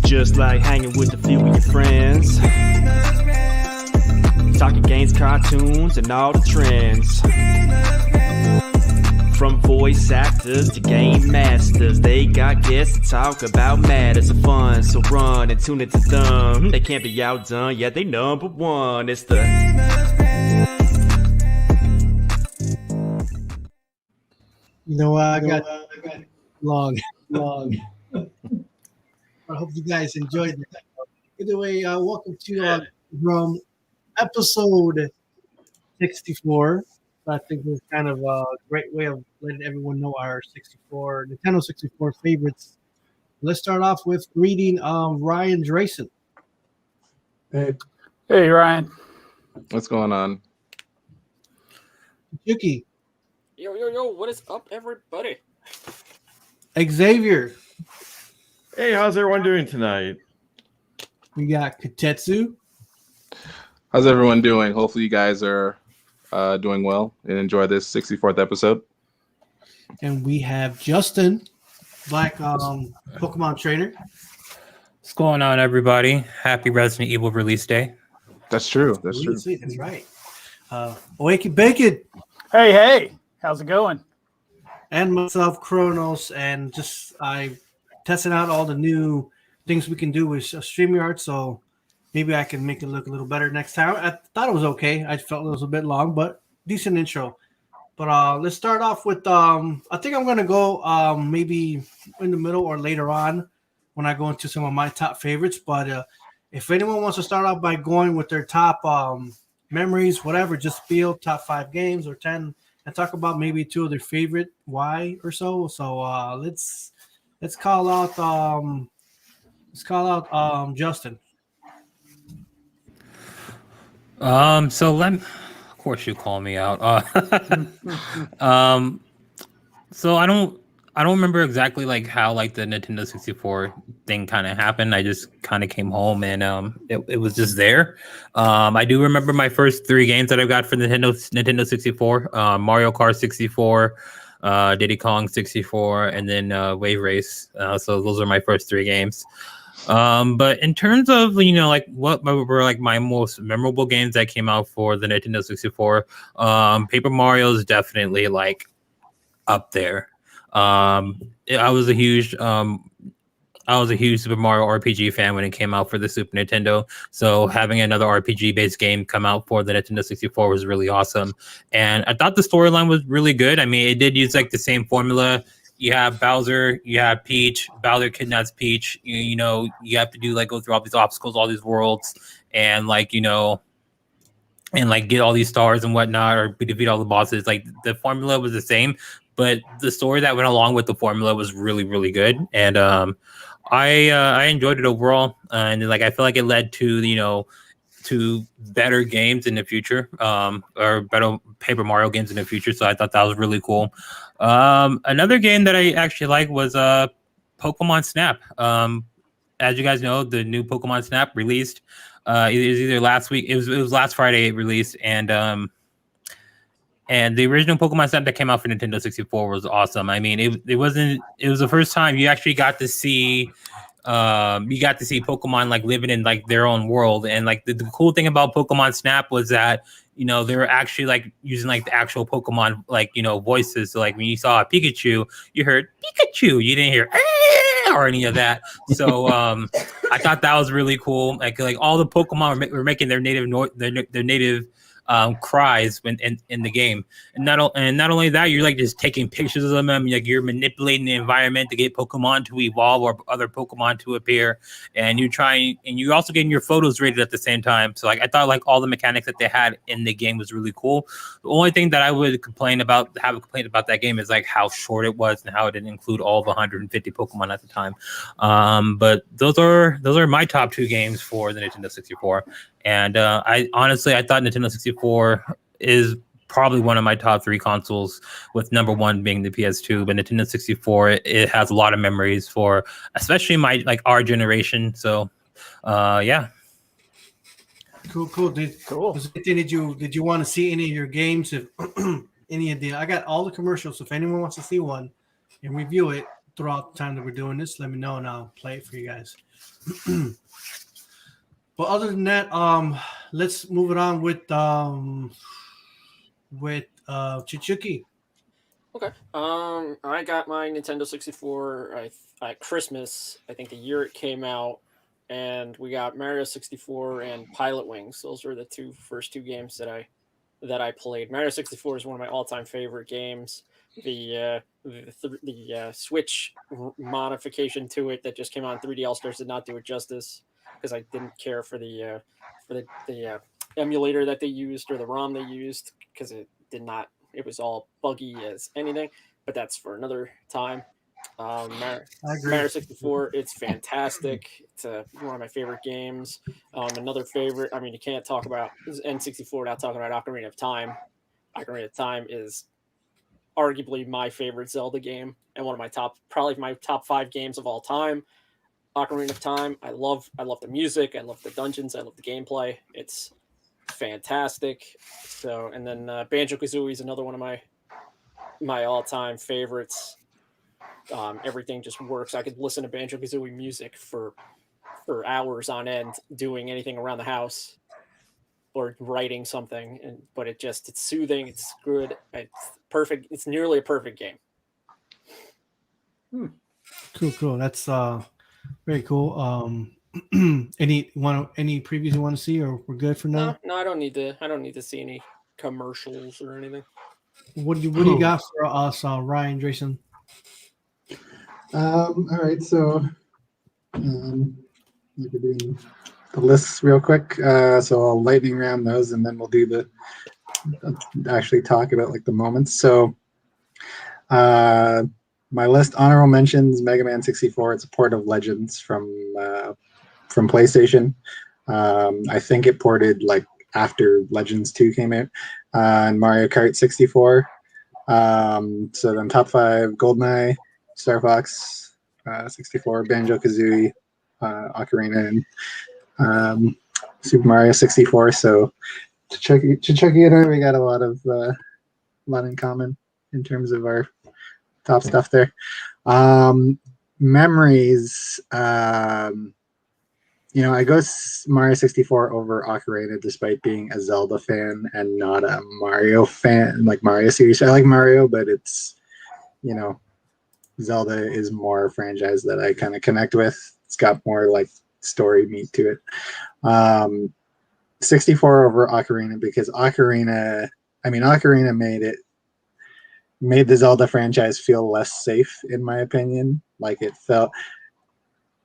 Just like hanging with a few of your friends, talking games, cartoons, and all the trends. From voice actors to game masters, they got guests to talk about matters of fun. So run and tune into them. They can't be outdone, yeah, they number one. It's the I got long. I hope you guys enjoyed it. Either way, welcome to from episode 64. So I think it's kind of a great way of letting everyone know our Nintendo 64 favorites. Let's start off with greeting Ryan DRAYSON. Hey. Hey, Ryan. What's going on? CHICHUKI. Yo, what is up, everybody? Xavier. Hey, how's everyone doing tonight? We got KOTETSU. How's everyone doing? Hopefully you guys are doing well and enjoy this 64th episode. And we have Justin, Black Pokemon trainer. What's going on, everybody? Happy Resident Evil release day. That's true. That's true. That's right. Wakey Bacon. Hey. How's it going? And myself, Kronos, and just I testing out all the new things we can do with StreamYard, so maybe I can make it look a little better next time. I thought it was okay. I felt it was a bit long, but decent intro. But let's start off with I think I'm gonna go maybe in the middle or later on when I go into some of my top favorites. But if anyone wants to start off by going with their top memories, whatever, just feel top 5 games or 10 and talk about maybe 2 of their favorite why or so. So let's call out Justin. So of course you call me out. So I don't remember exactly like how like the Nintendo 64 thing kind of happened. I just kind of came home and it was just there. I do remember my first 3 games that I got for the Nintendo 64, Mario Kart 64, Diddy Kong 64, and then Wave Race. So those are my first 3 games. But in terms of, like what were like my most memorable games that came out for the Nintendo 64, Paper Mario is definitely like up there. I was a huge Super Mario RPG fan when it came out for the Super Nintendo. So having another RPG based game come out for the Nintendo 64 was really awesome. And I thought the storyline was really good. I mean, it did use like the same formula. You have Bowser, you have Peach. Bowser kidnaps Peach. You have to do like go through all these obstacles, all these worlds, and and like get all these stars and whatnot, or defeat all the bosses. Like the formula was the same, but the story that went along with the formula was really, really good. And I enjoyed it overall. And like I feel like it led to to better games in the future, or better Paper Mario games in the future. So I thought that was really cool. Another game that I actually like was Pokemon Snap. As you guys know, the new Pokemon Snap released. It was either last week. It was last Friday it released, and the original Pokemon Snap that came out for Nintendo 64 was awesome. I mean, it was the first time you actually got to see. Pokemon like living in like their own world, and like the cool thing about Pokemon Snap was that they were actually like using like the actual Pokemon like voices. So like when you saw a Pikachu, you heard Pikachu. You didn't hear or any of that. So I thought that was really cool. Like all the Pokemon were making their native their native cries when in the game, and not only that, you're like just taking pictures of them. Like you're manipulating the environment to get Pokemon to evolve or other Pokemon to appear, and you're also getting your photos rated at the same time. So like I thought like all the mechanics that they had in the game was really cool. The only thing that I would have a complaint about that game is like how short it was and how it didn't include all the 150 Pokemon at the time. But those are my top 2 games for the Nintendo 64. And I thought Nintendo 64 is probably one of my top 3 consoles, with number 1 being the PS2. But Nintendo 64, it has a lot of memories for, especially our generation. So, yeah. Cool. Did you want to see any of your games? If any of I got all the commercials. If anyone wants to see one and review it throughout the time that we're doing this, let me know and I'll play it for you guys. But other than that, let's move it on with CHICHUKI. Okay. I got my Nintendo 64 at Christmas. I think the year it came out, and we got Mario 64 and Pilot Wings. Those were the first two games that I played. Mario 64 is one of my all-time favorite games. The Switch modification to it that just came out in 3D All Stars did not do it justice, because I didn't care for the emulator that they used or the ROM they used, because it did not. It was all buggy as anything. But that's for another time. I agree. Mario 64, it's fantastic. It's one of my favorite games. Another favorite, I mean, you can't talk about N64 without talking about Ocarina of Time. Ocarina of Time is arguably my favorite Zelda game and one of my probably my top 5 games of all time. Ocarina of Time, I love the music, I love the dungeons, I love the gameplay. It's fantastic. So, and then Banjo-Kazooie is another one of my all-time favorites. Everything just works. I could listen to Banjo-Kazooie music for hours on end, doing anything around the house or writing something. But it's soothing. It's good. It's perfect. It's nearly a perfect game. Cool. That's very cool. Any previews you want to see, or we're good for now? No, I don't need to see any commercials or anything. What do you got for us, Ryan, Drayson? All right, so we're doing the lists real quick. So I'll lightning round those, and then we'll do actually talk about like the moments. So my list: honorable mentions, Mega Man 64. It's a port of Legends from PlayStation. I think it ported like after Legends 2 came out, and Mario Kart 64. So then top 5: GoldenEye, Star Fox 64, Banjo-Kazooie, Ocarina, and Super Mario 64. So Chichuki and I, we got a lot in common in terms of our top stuff there. Memories, I go Mario 64 over Ocarina, despite being a Zelda fan and not a Mario fan, like Mario series. I like Mario, but it's, Zelda is more a franchise that I kind of connect with. It's got more like story meat to it. 64 over Ocarina, because Ocarina made the Zelda franchise feel less safe, in my opinion. Like, it felt,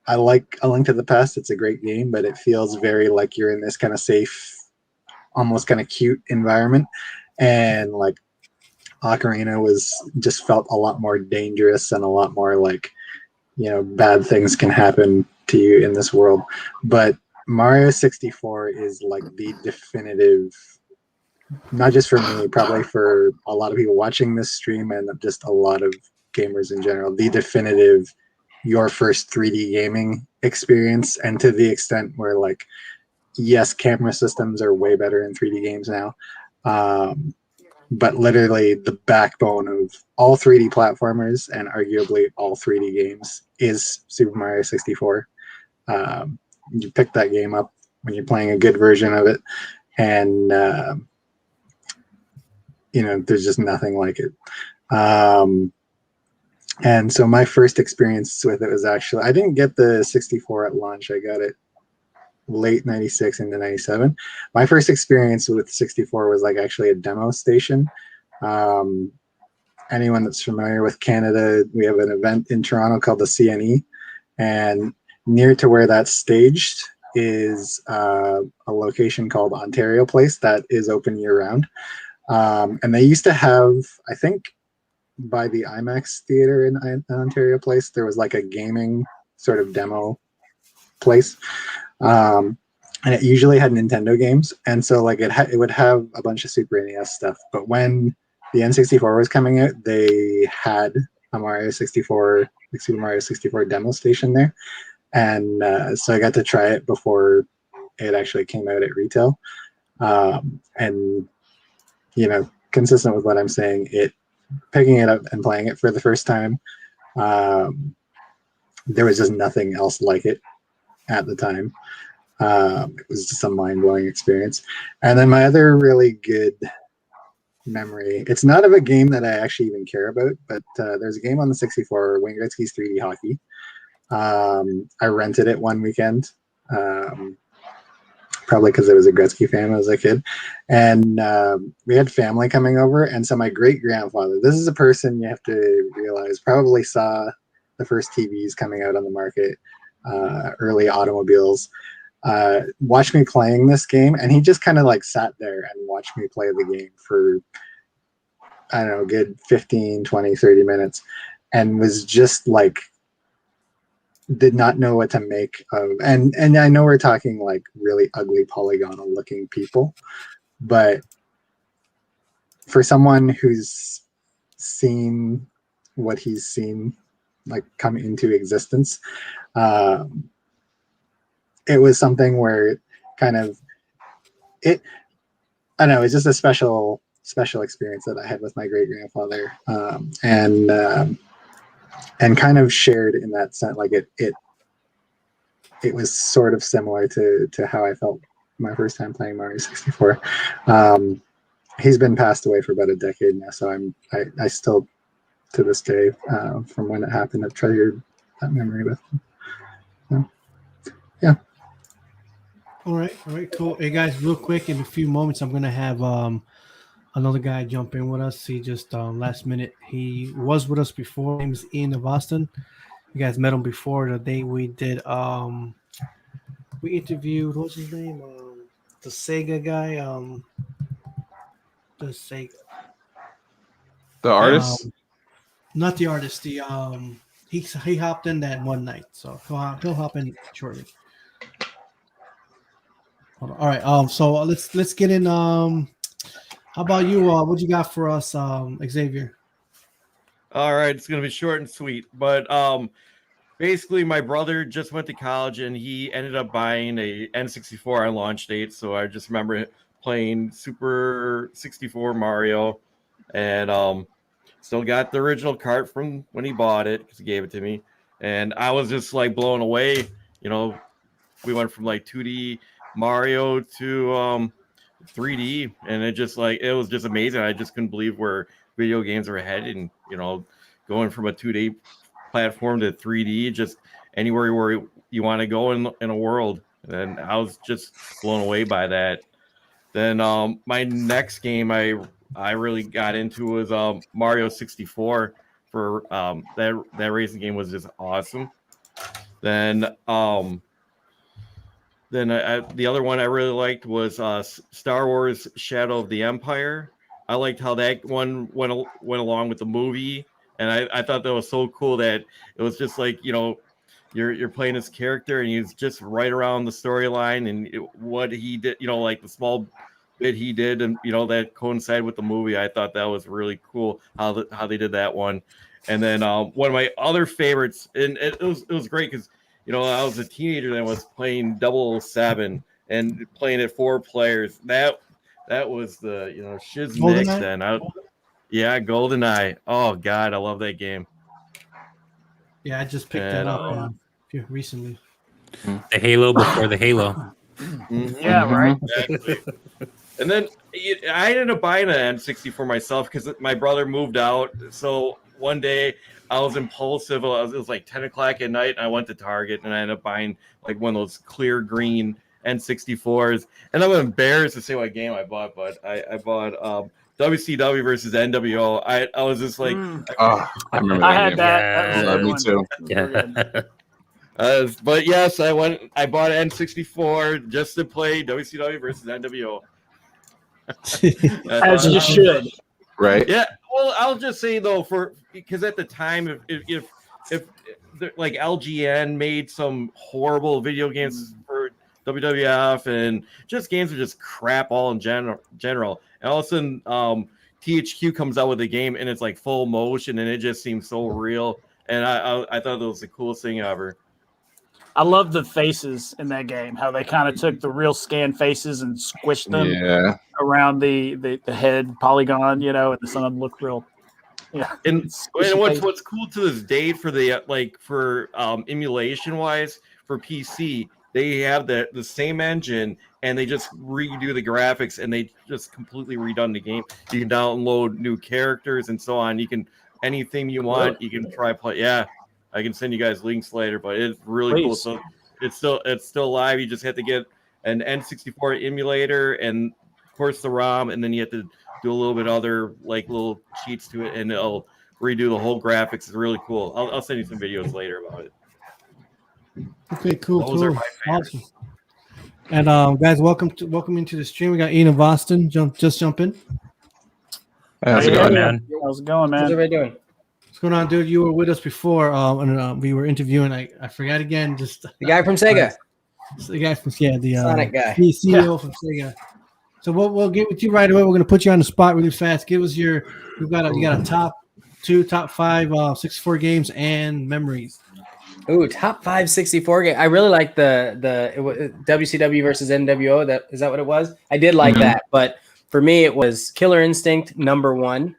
I like A Link to the Past. It's a great game, but it feels very like you're in this kind of safe, almost kind of cute environment. And like Ocarina just felt a lot more dangerous and a lot more like, bad things can happen to you in this world. But Mario 64 is like the definitive, not just for me, probably for a lot of people watching this stream and just a lot of gamers in general, the definitive, your first 3D gaming experience. And to the extent where, like, yes, camera systems are way better in 3D games now, but literally the backbone of all 3D platformers and arguably all 3D games is Super Mario 64. You pick that game up when you're playing a good version of it, and there's just nothing like it. And so my first experience with it was actually, I didn't get the 64 at launch. I got it late 96 into 97. My first experience with 64 was like actually a demo station. Anyone that's familiar with Canada, we have an event in Toronto called the CNE, and near to where that's staged is a location called Ontario Place that is open year round. And they used to have, I think, by the IMAX theater in Ontario Place, there was like a gaming sort of demo place. And it usually had Nintendo games. And so like it would have a bunch of Super NES stuff. But when the N64 was coming out, they had a Mario 64, like Super Mario 64 demo station there. And so I got to try it before it actually came out at retail. And, consistent with what I'm saying, picking it up and playing it for the first time, there was just nothing else like it at the time. It was just a mind-blowing experience. And then my other really good memory, it's not of a game that I actually even care about, but there's a game on the 64, Wayne Gretzky's 3D Hockey. I rented it one weekend, probably because I was a Gretzky fan when I was a kid. And we had family coming over, and so my great-grandfather, this is a person you have to realize probably saw the first TVs coming out on the market, early automobiles. watched me playing this game, and he just kind of like sat there and watched me play the game for, I don't know, good 15, 20, 30 minutes, and was just like, did not know what to make of. And I know we're talking like really ugly polygonal looking people, but for someone who's seen what he's seen like come into existence, it was something where kind of I don't know, it's just a special experience that I had with my great grandfather, and kind of shared in that sense. Like it was sort of similar to how I felt my first time playing Mario 64. He's been passed away for about a decade now, so I still to this day, from when it happened, I've treasured that memory with him. So, yeah. All right, cool. Hey guys, real quick, in a few moments, I'm gonna have another guy jump in with us. He just last minute. He was with us before. His name is Ian of Boston. You guys met him before the day we did. We interviewed, what's his name? The Sega guy. The Sega. The artist. Not the artist. The he hopped in that one night, so he'll hop in shortly. Hold on. All right. So let's get in. How about you? What you got for us, Xavier? All right, it's gonna be short and sweet, but basically, my brother just went to college and he ended up buying a N64 on launch date. So I just remember playing Super 64 Mario, and still got the original cart from when he bought it because he gave it to me, and I was just like blown away. You know, we went from like 2D Mario to 3D, and it was just amazing. I just couldn't believe where video games are headed, and you know, going from a 2D platform to 3D, just anywhere where you want to go in a world. And I was just blown away by that. Then my next game I really got into was Mario 64. For that racing game was just awesome. Then the other one I really liked was Star Wars Shadow of the Empire. I liked how that one went along with the movie, and I thought that was so cool that it was just like, you know, you're playing this character and he's just right around the storyline and what he did, you know, like the small bit he did, and you know that coincided with the movie. I thought that was really cool how they did that one. And then one of my other favorites, and it was great because, you know, I was a teenager and I was playing 007 and playing it 4 players. That was the, you know, shiznick then. Yeah, GoldenEye. Oh God, I love that game. Yeah, I just picked that up recently. The Halo before the Halo. Yeah, right. Exactly. And then I ended up buying an N64 myself because my brother moved out. So one day I was impulsive. It was like 10 o'clock at night, and I went to Target, and I ended up buying like one of those clear green N64s. And I'm embarrassed to say what game I bought, but I bought WCW versus NWO. I was just like, I remember that. I had game. that. Yeah. Me too. Yeah. But yes, I bought an N64 just to play WCW versus NWO. As you should. Right. Yeah. Well, I'll just say though, because at the time, if like LGN made some horrible video games for WWF, and just games are just crap all in general. And all of a sudden, THQ comes out with a game and it's like full motion, and it just seems so real. And I thought that was the coolest thing ever. I love the faces in that game, how they kind of took the real scan faces and squished them around the head polygon, you know, and some of them look real. Yeah. And what's cool to this day for the emulation wise for PC, they have the same engine and they just redo the graphics and they just completely redone the game. You can download new characters and so on. You can anything you want, you can try play. Yeah. I can send you guys links later, but it's really cool. So it's still live. You just have to get an N64 emulator and of course the ROM, and then you have to do a little bit other like little cheats to it, and it'll redo the whole graphics. It's really cool. I'll send you some videos later about it. Okay, cool. Those are my favorites. Awesome. And guys, welcome into the stream. We got Ian of Boston. Jump in. How's it going, man? How's it going, man? How's everybody doing? What's going on, dude? You were with us before, and we were interviewing. I forgot again. Just the guy from Sega. The guy from the Sonic guy, the CEO from Sega. So we'll get with you right away. We're going to put you on the spot really fast. Give us you got a top 2, top 5 64 games and memories. Ooh, top 5 64 game. I really like the WCW versus NWO. Is that what it was? I did like that, but for me it was Killer Instinct #1.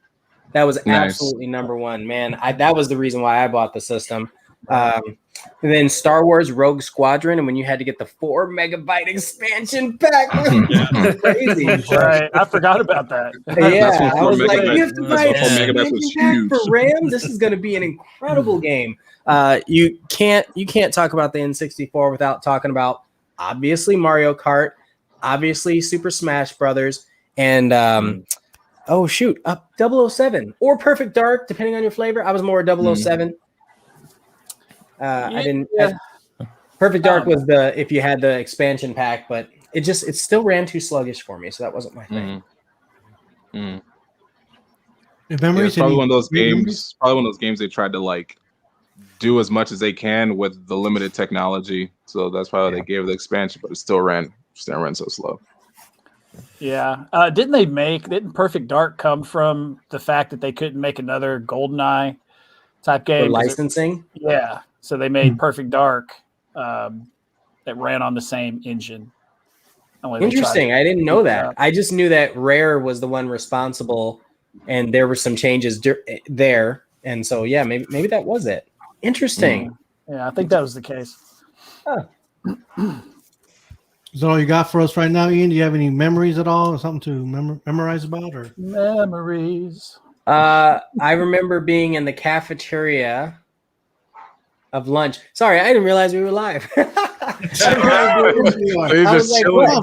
That was absolutely #1, man. That was the reason why I bought the system. And then Star Wars Rogue Squadron, and when you had to get the 4 megabyte expansion pack, crazy. Right, I forgot about that. Yeah, I was like, you have to buy a 4 megabyte pack for RAM. This is going to be an incredible game. You can't talk about the N64 without talking about obviously Mario Kart, obviously Super Smash Brothers, and 007 or Perfect Dark, depending on your flavor. I was more 007. I didn't. Perfect Dark was if you had the expansion pack, but it still ran too sluggish for me, so that wasn't my thing. It's probably one of those games. Probably one of those games they tried to like do as much as they can with the limited technology. So that's probably they gave the expansion, but it still ran so slow. Yeah. Didn't Perfect Dark come from the fact that they couldn't make another GoldenEye type game? For licensing? Yeah. So they made Perfect Dark that ran on the same engine. Interesting. I didn't know that. I just knew that Rare was the one responsible, and there were some changes there. And so, yeah, maybe that was it. Interesting. Yeah, I think that was the case. Huh. Is that all you got for us right now, Ian? Do you have any memories at all, or something to memorize about? Or memories? I remember being in the cafeteria of lunch. Sorry, I didn't realize we were live. You're just chilling.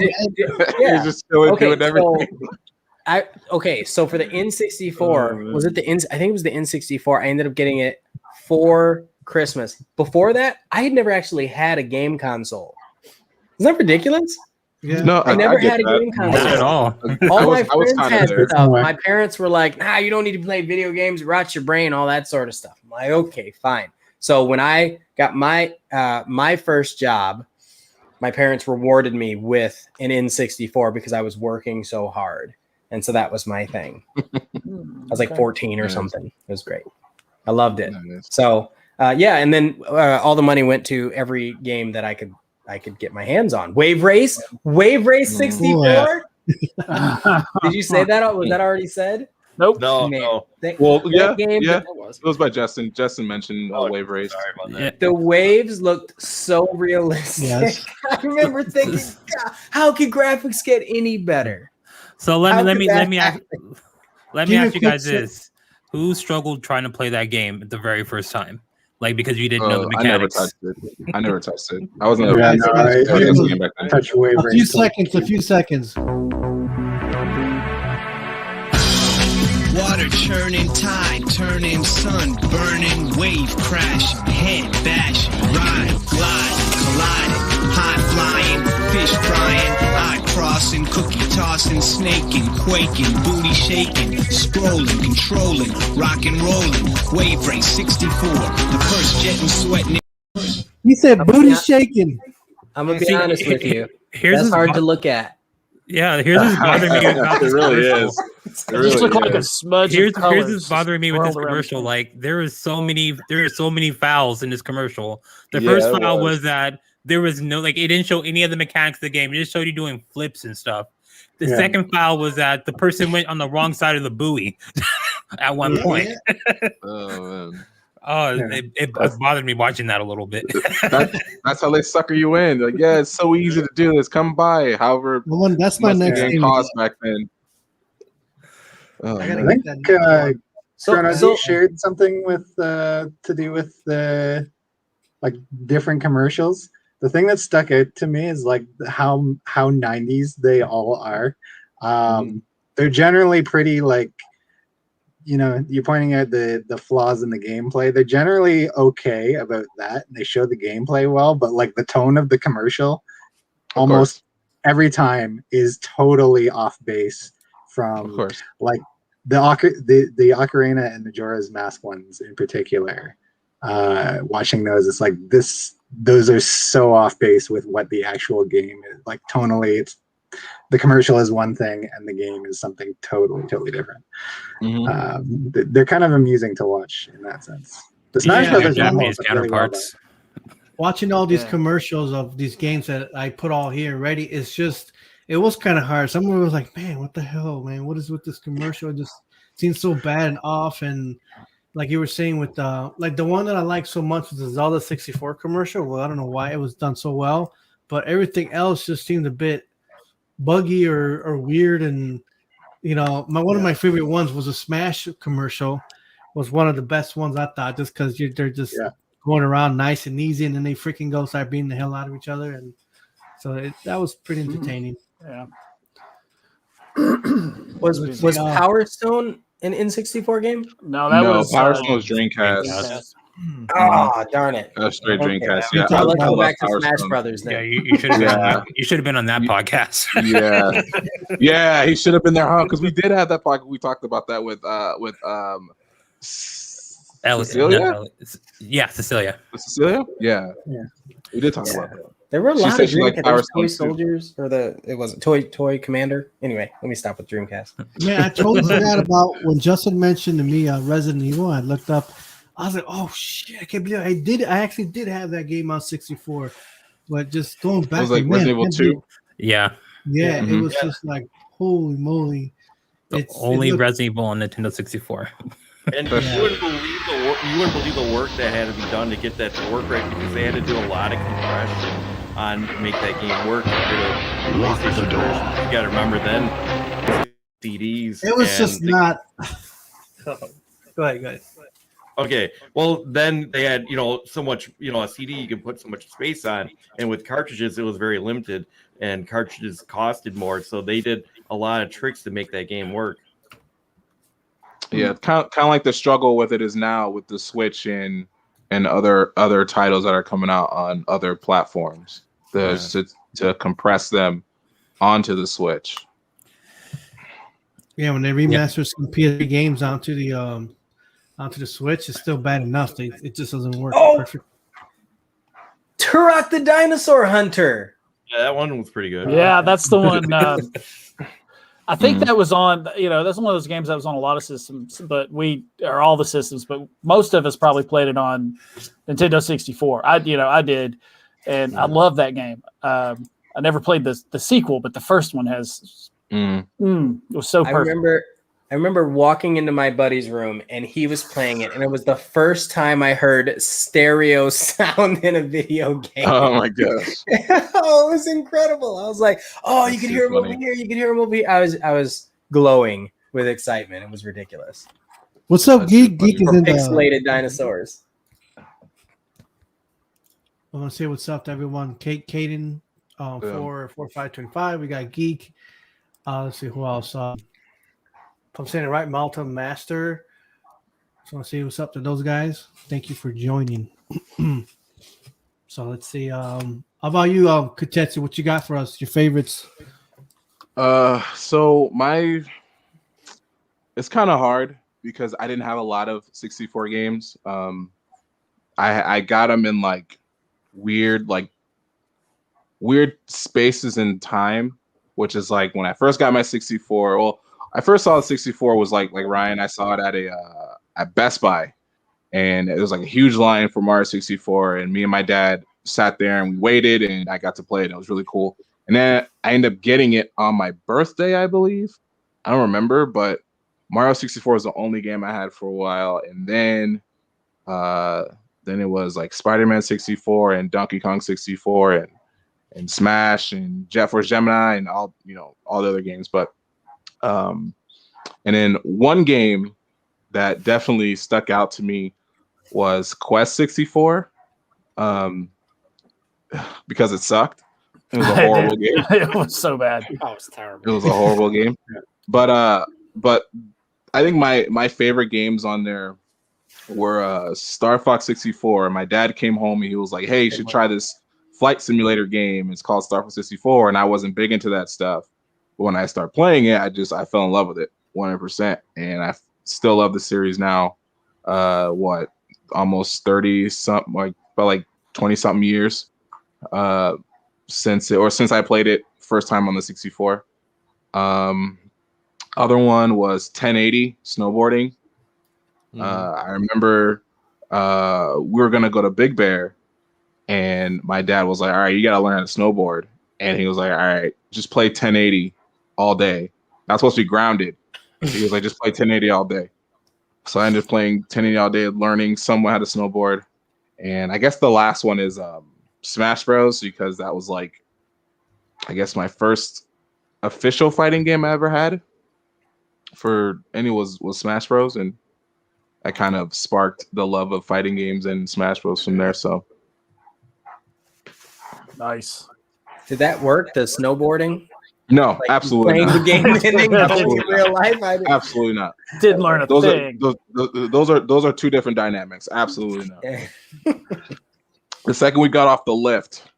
You're just chilling, doing everything. So for the N64, was it the I think it was the N64. I ended up getting it for Christmas. Before that, I had never actually had a game console. Isn't that ridiculous? Yeah. No, I never had a game console. Not at all. All my friends had stuff. My parents were like, "Nah, you don't need to play video games. It rots your brain, all that sort of stuff." I'm like, "Okay, fine." So when I got my first job, my parents rewarded me with an N64 because I was working so hard, and so that was my thing. I was like 14 or something. It was great. I loved it. So and then all the money went to every game that I could get my hands on. Wave Race 64. Did you say that? Was that already said? Nope. No. Well, yeah. It was by Justin. Justin mentioned Wave Race. Sorry about that. The waves looked so realistic. Yes. I remember thinking, God, how could graphics get any better? So let me ask you guys this: who struggled trying to play that game the very first time? Like, because you didn't know the mechanics. I never touched it. I wasn't. I touch Wave Race. A few seconds. Water churning, tide turning, sun burning, wave crash, head bash, ride, glide, colliding, high flying, fish frying, eye crossing, cookie tossing, snaking, quaking, booty shaking, scrolling, controlling, rock and rolling, Wave Race 64, the first jet and sweating. He said booty shaking. I'm gonna be honest with you. That's hard to look at. Yeah, here's what's bothering me about this commercial. It just looked like a smudge. Here's what's bothering me with this commercial. Like, there are so many fouls in this commercial. The first foul was that there was no, like, it didn't show any of the mechanics of the game. It just showed you doing flips and stuff. The second foul was that the person went on the wrong side of the buoy at one point. Oh, man. It bothered me watching that a little bit. That's how they sucker you in. Like, yeah, it's so easy to do this. Come by. However, that's my next game. Cost back then. I think Chronos, you shared something with to do with the like different commercials. The thing that stuck out to me is like how 90s they all are. They're generally pretty like, you know, you're pointing out the flaws in the gameplay. They're generally okay about that. They show the gameplay well, but like the tone of the commercial almost every time is totally off base from, of course, like the Ocarina and Majora's Mask ones in particular. Watching those, it's like those are so off base with what the actual game is. Like tonally, it's the commercial is one thing and the game is something totally different. They're kind of amusing to watch in that sense. The Smash Brothers Japanese counterparts. Watching all these commercials of these games that I put all here ready, it was kind of hard. Someone was like, man, what the hell, man? What is with this commercial? It just seems so bad and off. And like you were saying with like the one that I like so much was the Zelda 64 commercial. Well, I don't know why it was done so well, but everything else just seemed a bit buggy or weird. And one of my favorite ones was a Smash commercial. Was one of the best ones, I thought, just because they're just going around nice and easy, and then they freaking go start beating the hell out of each other, and so that was pretty entertaining. Yeah. Was Power Stone an N64 game? No, that was Power Stone was Dreamcast. Oh, darn it! That's straight Dreamcast. Yeah, let's go back to Smash Brothers then. Yeah, you should have been. You should have been on that podcast. yeah, he should have been there, huh? Because we did have that podcast. We talked about that with Cecilia. Cecilia. Cecilia? Yeah. We did talk about that. There were a lot of Dreamcast. Toy Soldiers, or it wasn't Toy Commander. Anyway, let me stop with Dreamcast. Man, I totally forgot about when Justin mentioned to me Resident Evil. I looked up. I was like, oh shit! I can't believe I actually did have that game on 64. But just going back, it was like Resident Evil 2. Yeah, it was just like holy moly! The only Resident Evil on Nintendo 64. And you wouldn't believe the work that had to be done to get that to work right, because they had to do a lot of compression on to make that game work. You got to remember then CDs. It was just not. Go ahead. Okay, well then they had so much a CD you can put so much space on, and with cartridges it was very limited, and cartridges costed more, so they did a lot of tricks to make that game work. Yeah, kind of like the struggle with it is now with the Switch and other titles that are coming out on other platforms to compress them onto the Switch. Yeah, when they remaster some PS3 games onto the Switch, it's still bad enough. It just doesn't work perfect. Turok the Dinosaur Hunter. Yeah, that one was pretty good. Yeah, that's the one. I think that was on, that's one of those games that was on a lot of systems, but all the systems, but most of us probably played it on Nintendo 64. I did, and I love that game. I never played the sequel, but the first one has, it was so perfect. I remember walking into my buddy's room and he was playing it, and it was the first time I heard stereo sound in a video game. Oh my gosh. Oh, it was incredible. I was like, oh, you can hear him over here. You can hear him over here. I was glowing with excitement. It was ridiculous. What's up, Geek? Geek is in pixelated dinosaurs. I want to say what's up to everyone. Caden, 44525. We got Geek. Let's see who else. If I'm saying it right, Malta Master. Just want to see what's up to those guys. Thank you for joining. So let's see. How about you, Kotetsu? What you got for us? Your favorites? So it's kind of hard because I didn't have a lot of 64 games. I got them in like weird spaces in time, which is like when I first got my 64. Well, I first saw the 64 was like Ryan. I saw it at Best Buy, and it was like a huge line for Mario 64. And me and my dad sat there and we waited, and I got to play it. It was really cool. And then I ended up getting it on my birthday, I believe. I don't remember, but Mario 64 was the only game I had for a while. And then it was like Spider-Man 64 and Donkey Kong 64 and Smash and Jet Force Gemini and all the other games, but. And then one game that definitely stuck out to me was Quest 64, because it sucked. It was a horrible game. It was so bad. Oh, it was terrible. It was a horrible game. But I think my favorite games on there were Star Fox 64. My dad came home and he was like, "Hey, you should try this flight simulator game. It's called Star Fox 64, and I wasn't big into that stuff. But when I started playing it, I fell in love with it 100%, and I still love the series now. Almost 30 something, like 20 something years since I played it first time on the 64. Other one was 1080 snowboarding. I remember we were gonna go to Big Bear, and my dad was like, "All right, you gotta learn how to snowboard." And he was like, "All right, just play 1080 all day. Not supposed to be grounded." He was like, "Just play 1080 all day." So I ended up playing 1080 all day, learning somewhat how to snowboard. And I guess the last one is Smash Bros, because that was like, I guess, my first official fighting game I ever had was Smash Bros, and I kind of sparked the love of fighting games and Smash Bros from there. So nice. Did that work? The snowboarding? No, absolutely playing not. the game ending in real life? Absolutely not. Didn't learn a thing. Those are two different dynamics. Absolutely not. The second we got off the lift,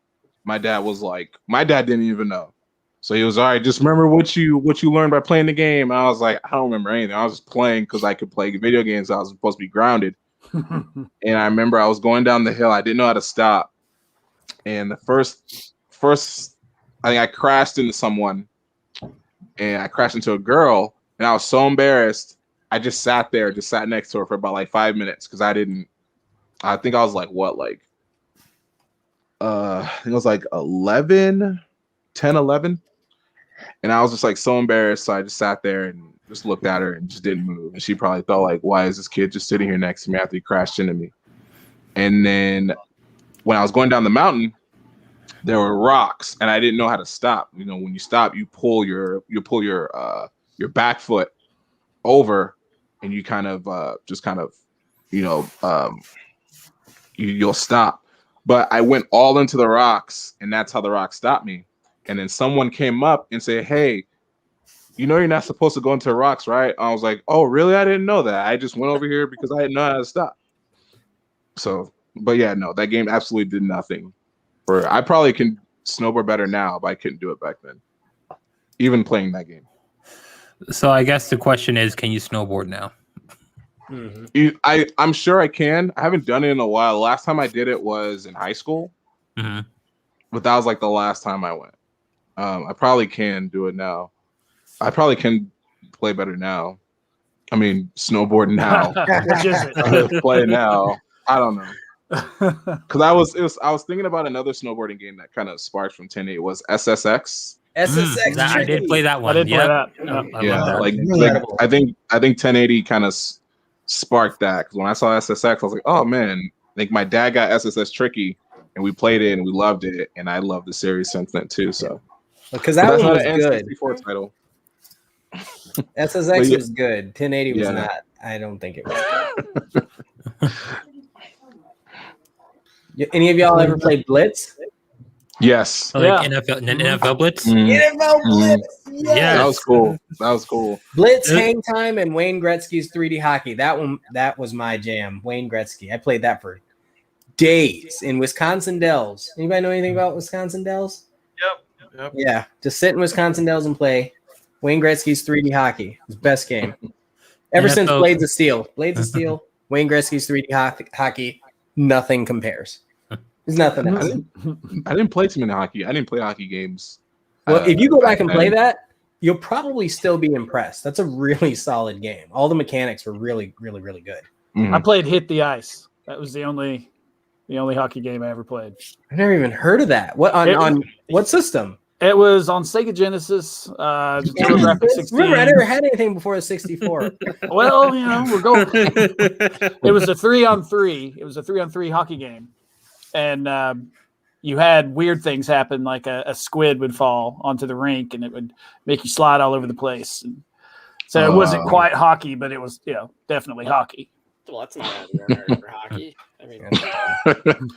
my dad didn't even know. So he was, "All right, just remember what you learned by playing the game." And I was like, "I don't remember anything. I was just playing because I could play video games. I was supposed to be grounded." And I remember I was going down the hill. I didn't know how to stop. And the first, I think I crashed into someone, and I crashed into a girl, and I was so embarrassed. I just sat next to her for about like 5 minutes because I think I was like, I think it was like 11. And I was just like so embarrassed. So I just sat there and just looked at her and just didn't move. And she probably thought like, why is this kid just sitting here next to me after he crashed into me? And then when I was going down the mountain, there were rocks and I didn't know how to stop. You know, when you stop, you pull your back foot over and you kind of you'll stop. But I went all into the rocks, and that's how the rocks stopped me. And then someone came up and said, "Hey, you know you're not supposed to go into rocks, right?" I was like, "Oh, really? I didn't know that. I just went over here because I didn't know how to stop." So, but yeah, no, that game absolutely did nothing. I probably can snowboard better now, but I couldn't do it back then, even playing that game. So I guess the question is, can you snowboard now? Mm-hmm. I'm sure I can. I haven't done it in a while. The last time I did it was in high school, but that was like the last time I went. I probably can do it now. I probably can play better now. I mean, snowboard now. Which is it? Play now. I don't know. Because I was thinking about another snowboarding game that kind of sparked from 1080 was SSX. SSX. I did play that one. I did play that. Yeah, like I think 1080 kind of sparked that, because when I saw SSX, I was like, oh man, I think my dad got SSX Tricky, and we played it and we loved it, and I love the series since then too. So because that one was good. N64 title. SSX was good. 1080 was not. I don't think it was. Any of y'all ever played Blitz? Yes. Like NFL Blitz? NFL Blitz. Yes. Yeah. That was cool. Blitz, Hang Time, and Wayne Gretzky's 3D Hockey. That was my jam. Wayne Gretzky. I played that for days in Wisconsin Dells. Anybody know anything about Wisconsin Dells? Yep. Yeah. Just sit in Wisconsin Dells and play Wayne Gretzky's 3D Hockey. It was the best game. Ever since Blades of Steel. Wayne Gretzky's 3D Hockey, nothing compares. There's nothing else. I didn't play too many hockey. I didn't play hockey games. Well, if you go back and play that, you'll probably still be impressed. That's a really solid game. All the mechanics were really, really, really good. I played Hit the Ice. That was the only hockey game I ever played. I've never even heard of that. What on what system? It was on Sega Genesis. TurboGrafx 16. Remember, I never had anything before the 64. Well, we're going. It was a 3-on-3. It was a 3-on-3 hockey game. And you had weird things happen, like a squid would fall onto the rink, and it would make you slide all over the place. And so it wasn't quite hockey, but it was, definitely hockey. Well, that's not ordinary for hockey. I mean,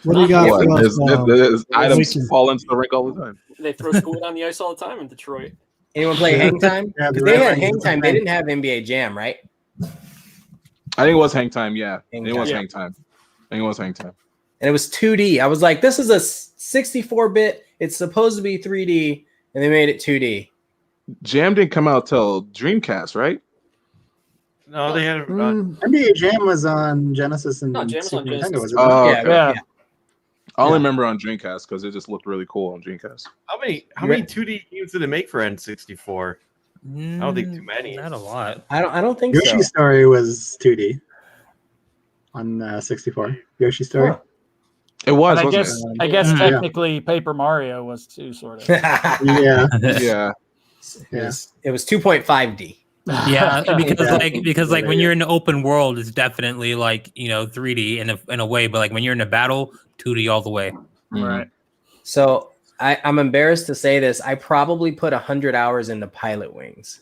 what do you got? There's items fall into the rink all the time. They throw squid on the ice all the time in Detroit. Anyone play Hang Time? They had Hang Time. They didn't have NBA Jam, right? I think it was Hang Time. Yeah, it was Hang Time. I think it was Hang Time. and it was 2D. I was like, this is a 64-bit. It's supposed to be 3D, and they made it 2D. Jam didn't come out till Dreamcast, right? No, they had. NBA Jam was on Genesis and No, Jam was on Super Genesis. Nintendo. Was it? Okay. Yeah. I only remember on Dreamcast because it just looked really cool on Dreamcast. How many 2D games did it make for N64? I don't think too many. Not a lot. I don't think Yoshi's so. Story was 2D on 64. Yoshi's Story. Huh. It was, And wasn't I guess Yeah. technically Paper Mario was too, sort of. Yeah. it? Yeah. It was 2.5D. Yeah, because Yeah. like when you're in the open world, it's definitely like 3D in a way, but like when you're in a battle, 2D all the way. Right. So I'm embarrassed to say this. I probably put 100 hours into Pilot Wings.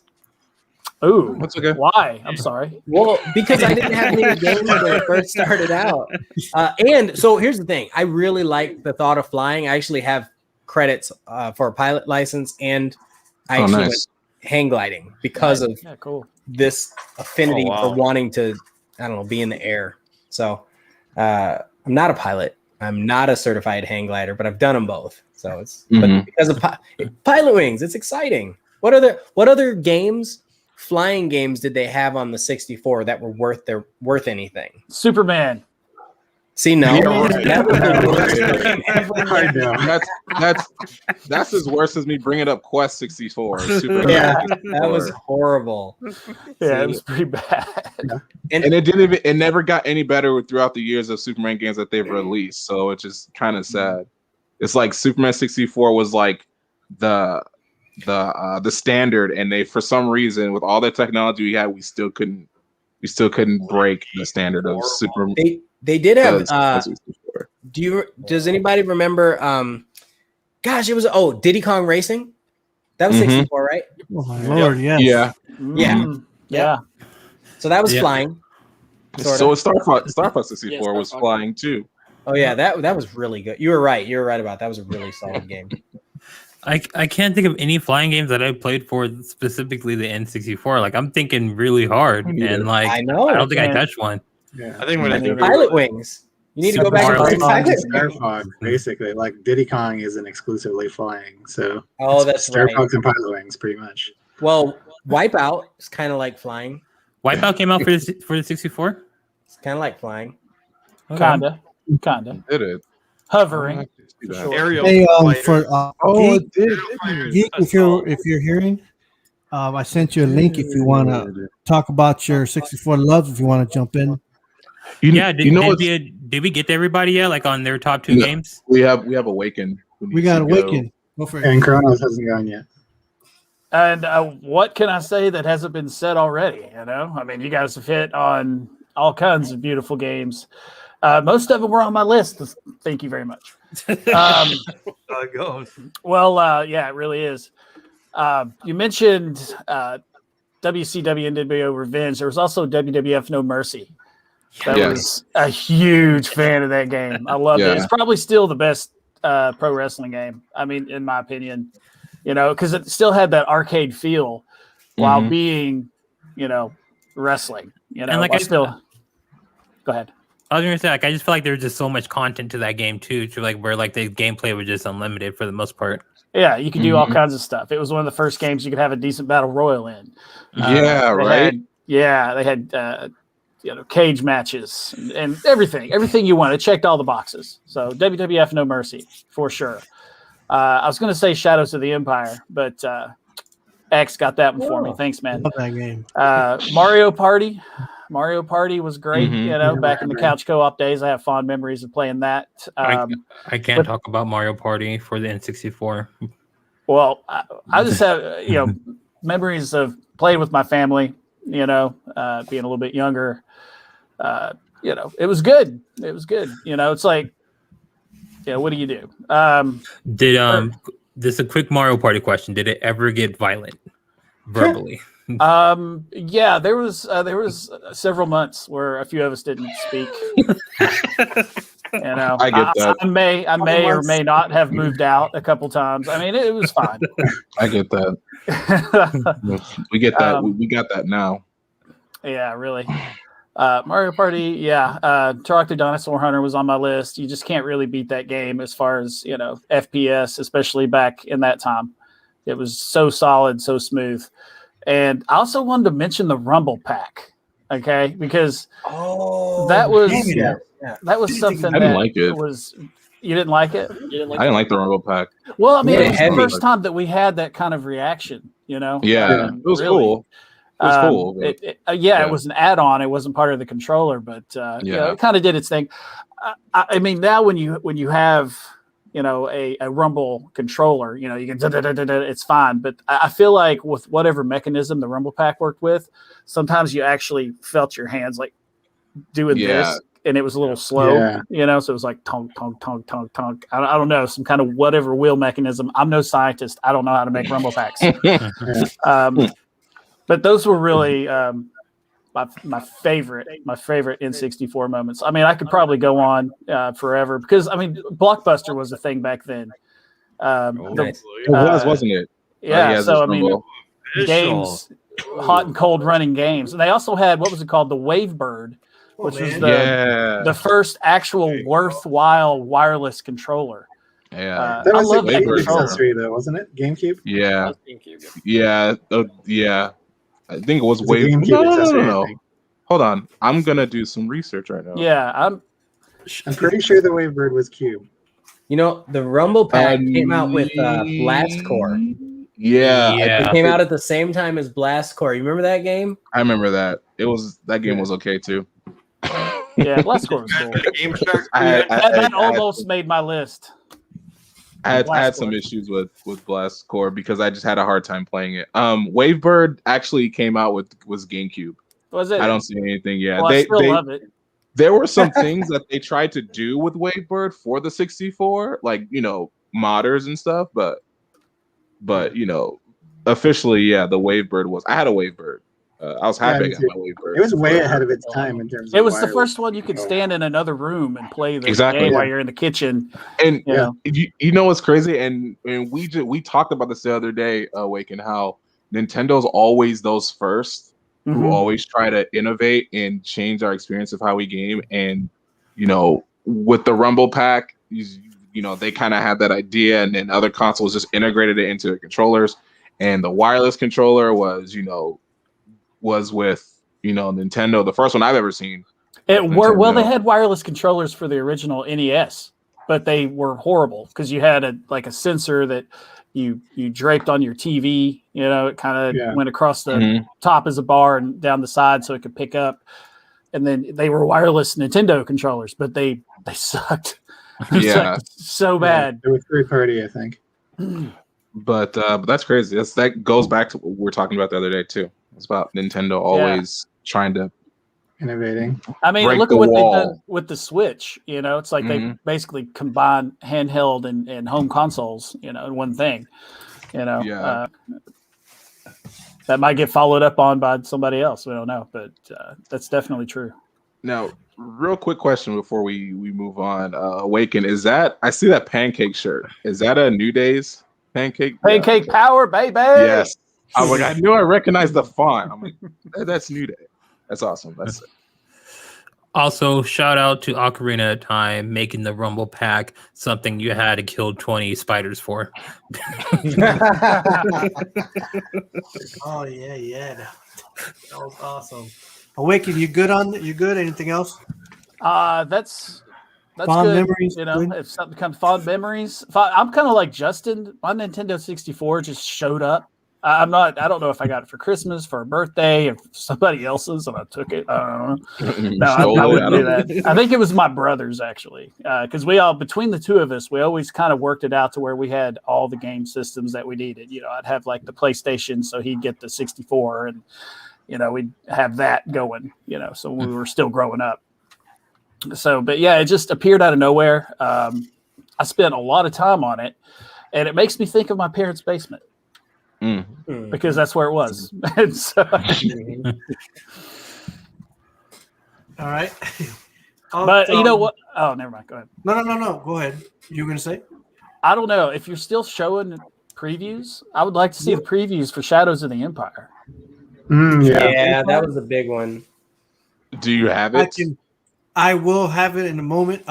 Ooh, That's okay. why? I'm sorry. Well, because I didn't have any games when it first started out. And so here's the thing. I really like the thought of flying. I actually have credits for a pilot license, and I actually went hang gliding because of cool. this affinity for wanting to, I don't know, be in the air. So I'm not a pilot. I'm not a certified hang glider, but I've done them both. So it's but because of Pilot Wings, it's exciting. What other games, flying games, did they have on the 64 that were worth anything? Superman. See, no, I know. That's as worse as me bringing up Quest 64. Yeah, that was horrible. Yeah, it was pretty bad. And it never got any better throughout the years of Superman games that they've released. So it's just kind of sad. It's like Superman 64 was like the standard, and they, for some reason, with all the technology we had, we still couldn't break the standard of Superman. They did have does anybody remember it was Diddy Kong Racing? That was 64, right? Oh my lord, yes. Yeah. So that was flying. So Star Fox 64 was flying too. Oh yeah, that was really good. You were right about that. Was a really solid game. I can't think of any flying games that I played for specifically the N64. Like I'm thinking really hard, and like I don't think I touched one. Yeah. I think when I do Pilot Wings, you need to go back and play Pilot Star Fox, basically. Like Diddy Kong isn't exclusively flying, so that's Star right. Fox and Pilot Wings, pretty much. Well, Wipeout is kind of like flying. Wipeout came out for the 64. It's kind of like flying. Kinda. Did it? Hovering. Aerial. Hey, Geek, if you're hearing, I sent you a link if you want to talk about your 64 loves. If you want to jump in. Did we get to everybody yet? Like on their top 2 games? We have Awaken. We got Awaken. Go for it. And Chronos hasn't gone yet. And what can I say that hasn't been said already? I mean, you guys have hit on all kinds of beautiful games. Most of them were on my list. Thank you very much. It goes. Well, yeah, it really is. You mentioned WCW NWO Revenge. There was also WWF No Mercy. That was a huge fan of that game. I loved it. It's probably still the best pro wrestling game. I mean, in my opinion, because it still had that arcade feel while being, wrestling. And like go ahead. I was gonna say, I just feel like there's just so much content to that game too, where like the gameplay was just unlimited for the most part. Yeah, you could do all kinds of stuff. It was one of the first games you could have a decent battle royal in. They had cage matches and everything you wanted. It checked all the boxes. So WWF No Mercy for sure. I was gonna say Shadows of the Empire, but X got that one for me. Thanks, man. Love that game. Mario Party. Mario Party was great, back in the couch co-op days. I have fond memories of playing that. I can't talk about Mario Party for the N64. Well, I just have, memories of playing with my family, being a little bit younger. It was good. It was good. It's like, what do you do? This a quick Mario Party question. Did it ever get violent verbally? Yeah, there was several months where a few of us didn't speak. I get that. I may or may not have moved out a couple times. I mean, it was fine. I get that. We get that. We got that now. Yeah, really. Mario Party, yeah. Turok Dinosaur Hunter was on my list. You just can't really beat that game as far as, FPS, especially back in that time. It was so solid, so smooth. And I also wanted to mention the Rumble Pack, okay? Because that was something I didn't like it. You didn't like it? You didn't like I didn't like the Rumble Pack. Well, I mean, it was the first time that we had that kind of reaction, Yeah, it was really, cool. It was cool. It was an add-on. It wasn't part of the controller, but it kind of did its thing. I mean, now when you have a Rumble controller, you can it's fine. But I feel like with whatever mechanism the Rumble Pack worked with, sometimes you actually felt your hands like doing this, and it was a little slow. So it was like tonk tonk tonk tonk tonk. I don't know, some kind of whatever wheel mechanism. I'm no scientist. I don't know how to make Rumble Packs. But those were really my favorite N64 moments. I mean, I could probably go on forever because I mean, Blockbuster was a thing back then. It was, wasn't it? Yeah. So I mean, games, hot and cold running games, and they also had what was it called, the Wavebird, which was the first actual worthwhile wireless controller. Yeah, that was a GameCube accessory, though, wasn't it? GameCube. Yeah. Yeah. I think it was Wavebird. No. Hold on, I'm gonna do some research right now. Yeah, I'm pretty sure the Wavebird was Cube. The Rumble Pack came out with Blast Core. Yeah. It came out at the same time as Blast Core. You remember that game? I remember that. That game was okay too. Yeah, Blast Core was cool. That almost made my list. I had some issues with Blast Core because I just had a hard time playing it. Wavebird actually came out was GameCube. Was it? I don't see anything. Yeah, well, I still love it. There were some things that they tried to do with Wavebird for the 64, like modders and stuff, but officially, the Wavebird was. I had a Wavebird. I was happy I got my Wavebird. It was way ahead of its time in terms of. It was the first one you could stand in another room and play the game while you're in the kitchen. And you know what's crazy? And we talked about this the other day, Wake, and how Nintendo's always those first who always try to innovate and change our experience of how we game. And with the Rumble Pack, they kind of had that idea, and then other consoles just integrated it into their controllers. And the wireless controller was with Nintendo, the first one I've ever seen. They had wireless controllers for the original NES, but they were horrible because you had a sensor that you draped on your TV. It kind of went across the top as a bar and down the side so it could pick up. And then they were wireless Nintendo controllers, but they sucked. So bad. It was third-party, I think. But that's crazy. That goes back to what we were talking about the other day too. It's about Nintendo always trying to innovating. I mean, look at what they've done with the Switch. It's like they basically combine handheld and home consoles, in one thing. That might get followed up on by somebody else. We don't know, but that's definitely true. Now, real quick question before we move on. Awaken, I see that pancake shirt. Is that a New Days pancake? Pancake power, baby. Yes. I'm like, I knew I recognized the font. I'm like, that's New Day. That's awesome. That's it. Also, shout out to Ocarina of Time making the Rumble Pack something you had to kill 20 spiders for. Oh yeah. That was awesome. Awaken, you good? Anything else? That's fond good. Memories. If something comes, fond memories. I'm kind of like Justin. My Nintendo 64 just showed up. I don't know if I got it for Christmas, for a birthday, or somebody else's, and I took it. I don't know. No, I wouldn't do that. I think it was my brother's actually, because between the two of us, we always kind of worked it out to where we had all the game systems that we needed. I'd have like the PlayStation, so he'd get the 64, and we'd have that going. So we were still growing up. So, but yeah, it just appeared out of nowhere. I spent a lot of time on it, and it makes me think of my parents' basement. Because that's where it was. And so, all right. But you know what? Oh, never mind. Go ahead. No. Go ahead. You were going to say? I don't know. If you're still showing previews, I would like to see the previews for Shadows of the Empire. Yeah, that was a big one. Do you have it? I will have it in a moment.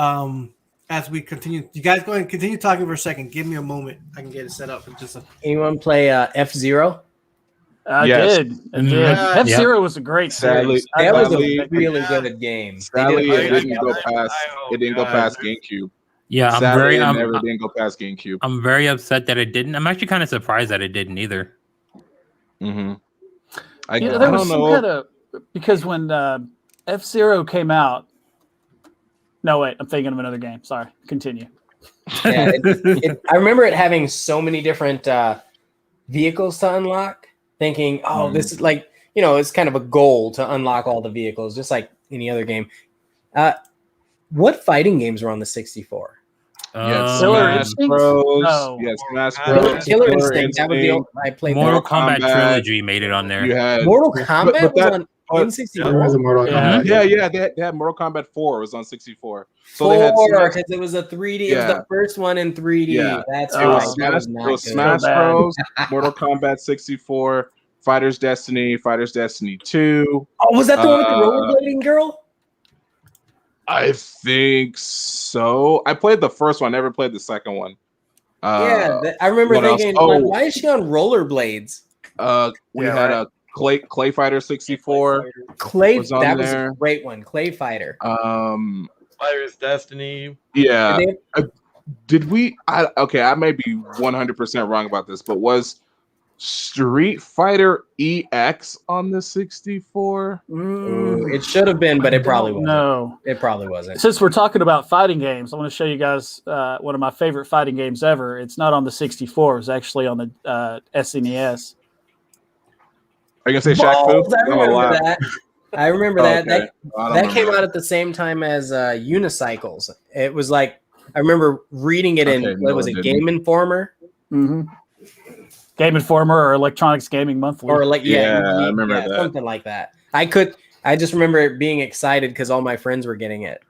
As we continue, you guys go ahead and continue talking for a second. Give me a moment. I can get it set up. Anyone play F-Zero? I did. F-Zero was a great series. That was a really good game. Sadly, it didn't go past. It didn't go past GameCube. Yeah, never didn't go past GameCube. I'm very upset that it didn't. I'm actually kind of surprised that it didn't either. Mm-hmm. I don't know. Because when F-Zero came out. No, wait. I'm thinking of another game. Sorry. Continue. Yeah, I remember it having so many different vehicles to unlock. Thinking, this is like, it's kind of a goal to unlock all the vehicles, just like any other game. What fighting games were on the 64? Killer Instinct? No. Yes, Smash Bros. Killer Instinct. That was the old, I played. Mortal Kombat Trilogy made it on there. Mortal Kombat was on N64. Yeah. They had Mortal Kombat 4 was on 64. So they had because it was a 3D. Yeah. It was the first one in 3D. Yeah. That's right. Smash Bros. Mortal Kombat 64, Fighter's Destiny 2. Oh, was that the one with the rollerblading girl? I think so. I played the first one. I never played the second one. I remember thinking, why is she on rollerblades? We had a Clay Fighter 64. That was a great one. Clay Fighter. Fighter's Destiny. Yeah. Did we? I may be 100% wrong about this, but was Street Fighter EX on the 64? It should have been, but it probably wasn't. No, it probably wasn't. Since we're talking about fighting games, I want to show you guys one of my favorite fighting games ever. It's not on the 64. It's actually on the SNES. Are you gonna say Shaq Fu? I remember that. That came out at the same time as Unicycles. It was like I remember reading it in what was it, Game Informer? Mm-hmm. Game Informer or Electronics Gaming Monthly, or like I remember that, something like that. I just remember it being excited because all my friends were getting it.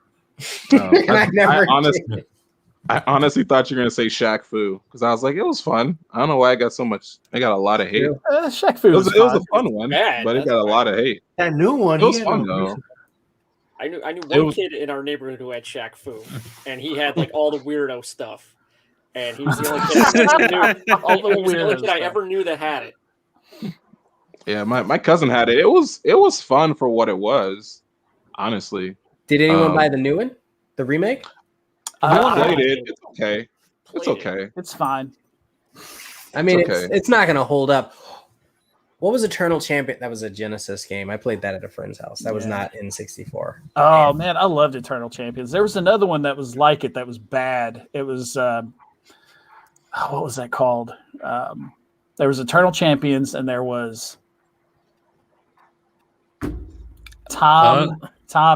I honestly thought you were gonna say Shaq Fu because I was like, it was fun. I don't know why I got so much. I got a lot of hate. Shaq Fu. It was a fun one, but it got a lot of hate. That new one. It was fun though. I knew one kid in our neighborhood who had Shaq Fu, and he had like all the weirdo stuff. And he was the only kid I ever knew that had it. Yeah, my cousin had it. It was fun for what it was, honestly. Did anyone buy the new one, the remake? I played it. It's okay. It's okay. It's fine. I mean, it's not going to hold up. What was Eternal Champion? That was a Genesis game. I played that at a friend's house. That was not N64. Oh man, I loved Eternal Champions. There was another one that was like it that was bad. It was what was that called? There was Eternal Champions, and there was Tom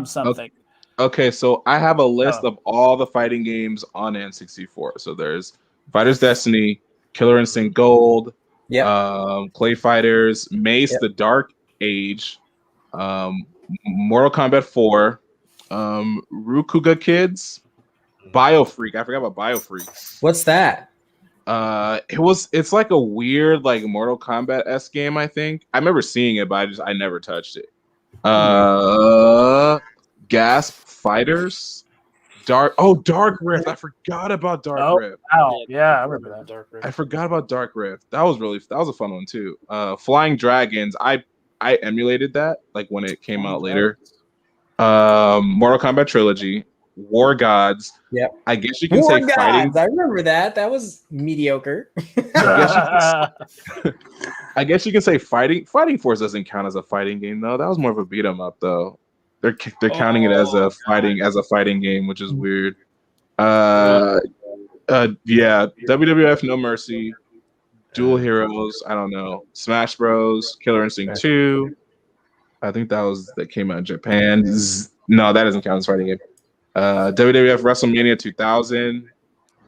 something. Okay, so I have a list of all the fighting games on N64. So there's Fighter's Destiny, Killer Instinct Gold, Clay Fighters, Mace: The Dark Age, Mortal Kombat 4, Rukuga Kids, BioFreak. I forgot about BioFreak. What's that? It's like a weird like Mortal Kombat-esque game, I think. I remember seeing it, but I never touched it. Gasp Fighters. Dark Rift. I forgot about Dark Rift. Oh, yeah, I remember that. Dark Rift. I forgot about Dark Rift. That was a fun one too. Flying Dragons. I emulated that like when it came out later. Mortal Kombat Trilogy. War Gods. Yep. I guess you can say fighting. I remember that. That was mediocre. I guess you can say fighting. Fighting Force doesn't count as a fighting game though. That was more of a beat 'em up though. They're counting it as a fighting game, which is weird. WWF No Mercy, Dual Heroes. I don't know. Smash Bros. Killer Instinct 2. I think that came out in Japan. No, that doesn't count as a fighting game. WWF WrestleMania 2000,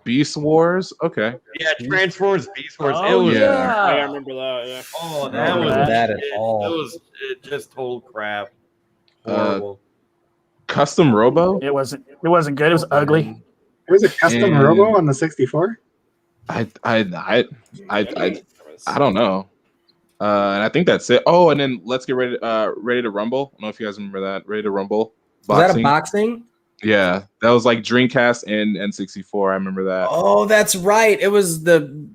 Beast Wars. Okay. Yeah, Transformers Beast Wars. I remember that. Yeah. Oh, that was that at all. It just total crap. Horrible. Custom Robo. It wasn't good. It was ugly. There was a Custom Robo on the 64. I don't know. And I think that's it. Oh, and then Let's Get Ready to Rumble. I don't know if you guys remember that. Ready to Rumble. Boxing. Was that a boxing? Yeah, that was like Dreamcast and N64. I remember that. Oh, that's right. It was the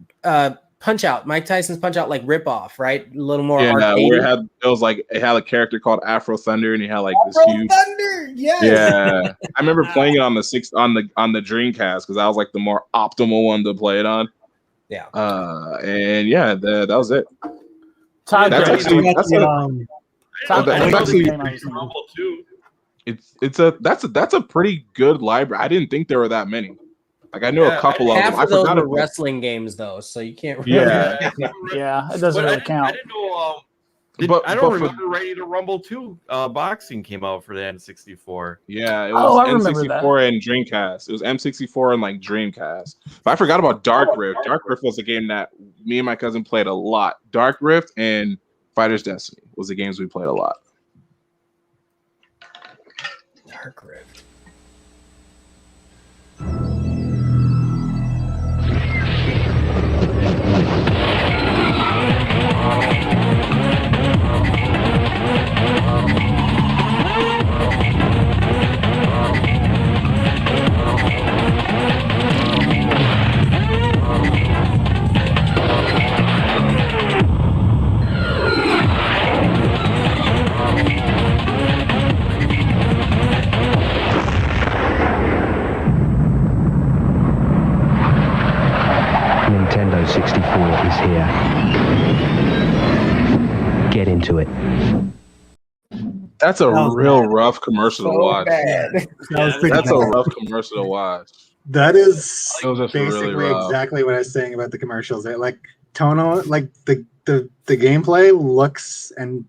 Punch Out, Mike Tyson's Punch Out, like rip off, right? A little more. Yeah, where it had a character called Afro Thunder, and he had like this huge Thunder. Yes. Yeah, I remember playing it on the Dreamcast because that was like the more optimal one to play it on. Yeah. And yeah, that was it. That's actually Rumble too. That's a pretty good library. I didn't think there were that many. Like I knew a couple of them. Half of those were wrestling games though, so you can't. Really yeah, it doesn't really count. I didn't know. I don't remember Ready to Rumble 2 boxing came out for the N64. Yeah, it was N64 and Dreamcast. It was M64 and like Dreamcast. But I forgot about Dark Rift. Dark Rift was a game that me and my cousin played a lot. Dark Rift and Fighter's Destiny was the games we played a lot. Dark Rift. Nintendo 64 is here. Get into it. That's a real rough commercial to watch. That's a rough commercial to watch. That is really basically rough. exactly what I was saying about the commercials. They're like tonal, like the gameplay looks and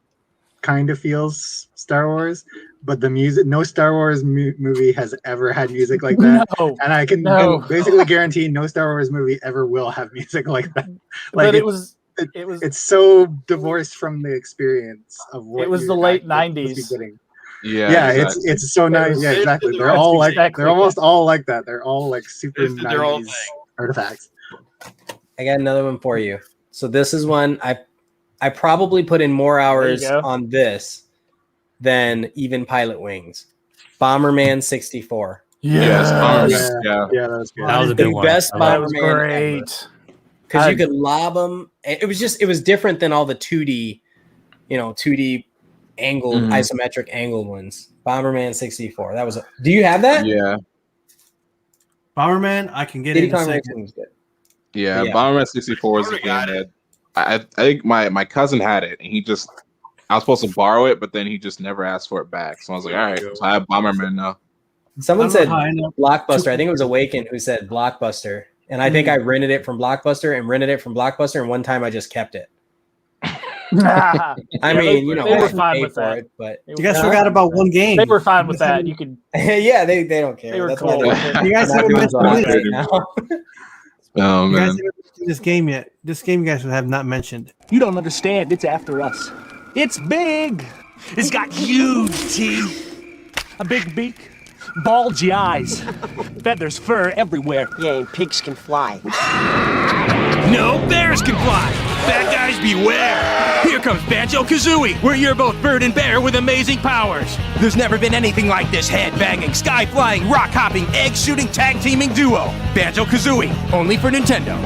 kind of feels Star Wars, but the music, no Star Wars movie has ever had music like that. No, and I can basically guarantee no Star Wars movie ever will have music like that. Like but it's so divorced from the experience of what it was the late 90s. Yeah, exactly. it's so nice. Yeah, exactly. They're all like they're almost all like that. They're all like super 90s artifacts. I got another one for you. So this is one I probably put in more hours on this than even Pilot Wings. Bomberman 64. Yes. Yeah, that was good. That was a good one. Best That was Bomberman great. Because you could lob them. It was different than all the 2D, 2D angled, isometric angled ones. Bomberman 64. That was. Do you have that? Yeah. Bomberman, I can get it. Yeah, Bomberman 64 is a game that I think my cousin had it, and I was supposed to borrow it, but then he just never asked for it back. So I was like, all right, so I have Bomberman now. Someone said Blockbuster. I think it was Awaken who said Blockbuster. And I think I rented it from Blockbuster, and one time I just kept it. I mean, they were fine with that. But you guys forgot about one game. They were fine with that. You could. Yeah, they don't care. They were That's cool. why You guys haven't mentioned right now. Oh man, you guys haven't mentioned this game yet. This game you guys have not mentioned. You don't understand. It's after us. It's big. It's got huge teeth, a big beak, bulgy eyes, feathers, fur everywhere. Yeah, and pigs can fly. No, bears can fly. Bad guys beware. Here comes Banjo-Kazooie, where you're both bird and bear with amazing powers. There's never been anything like this head-banging, sky-flying, rock-hopping, egg-shooting, tag-teaming duo. Banjo-Kazooie, only for Nintendo.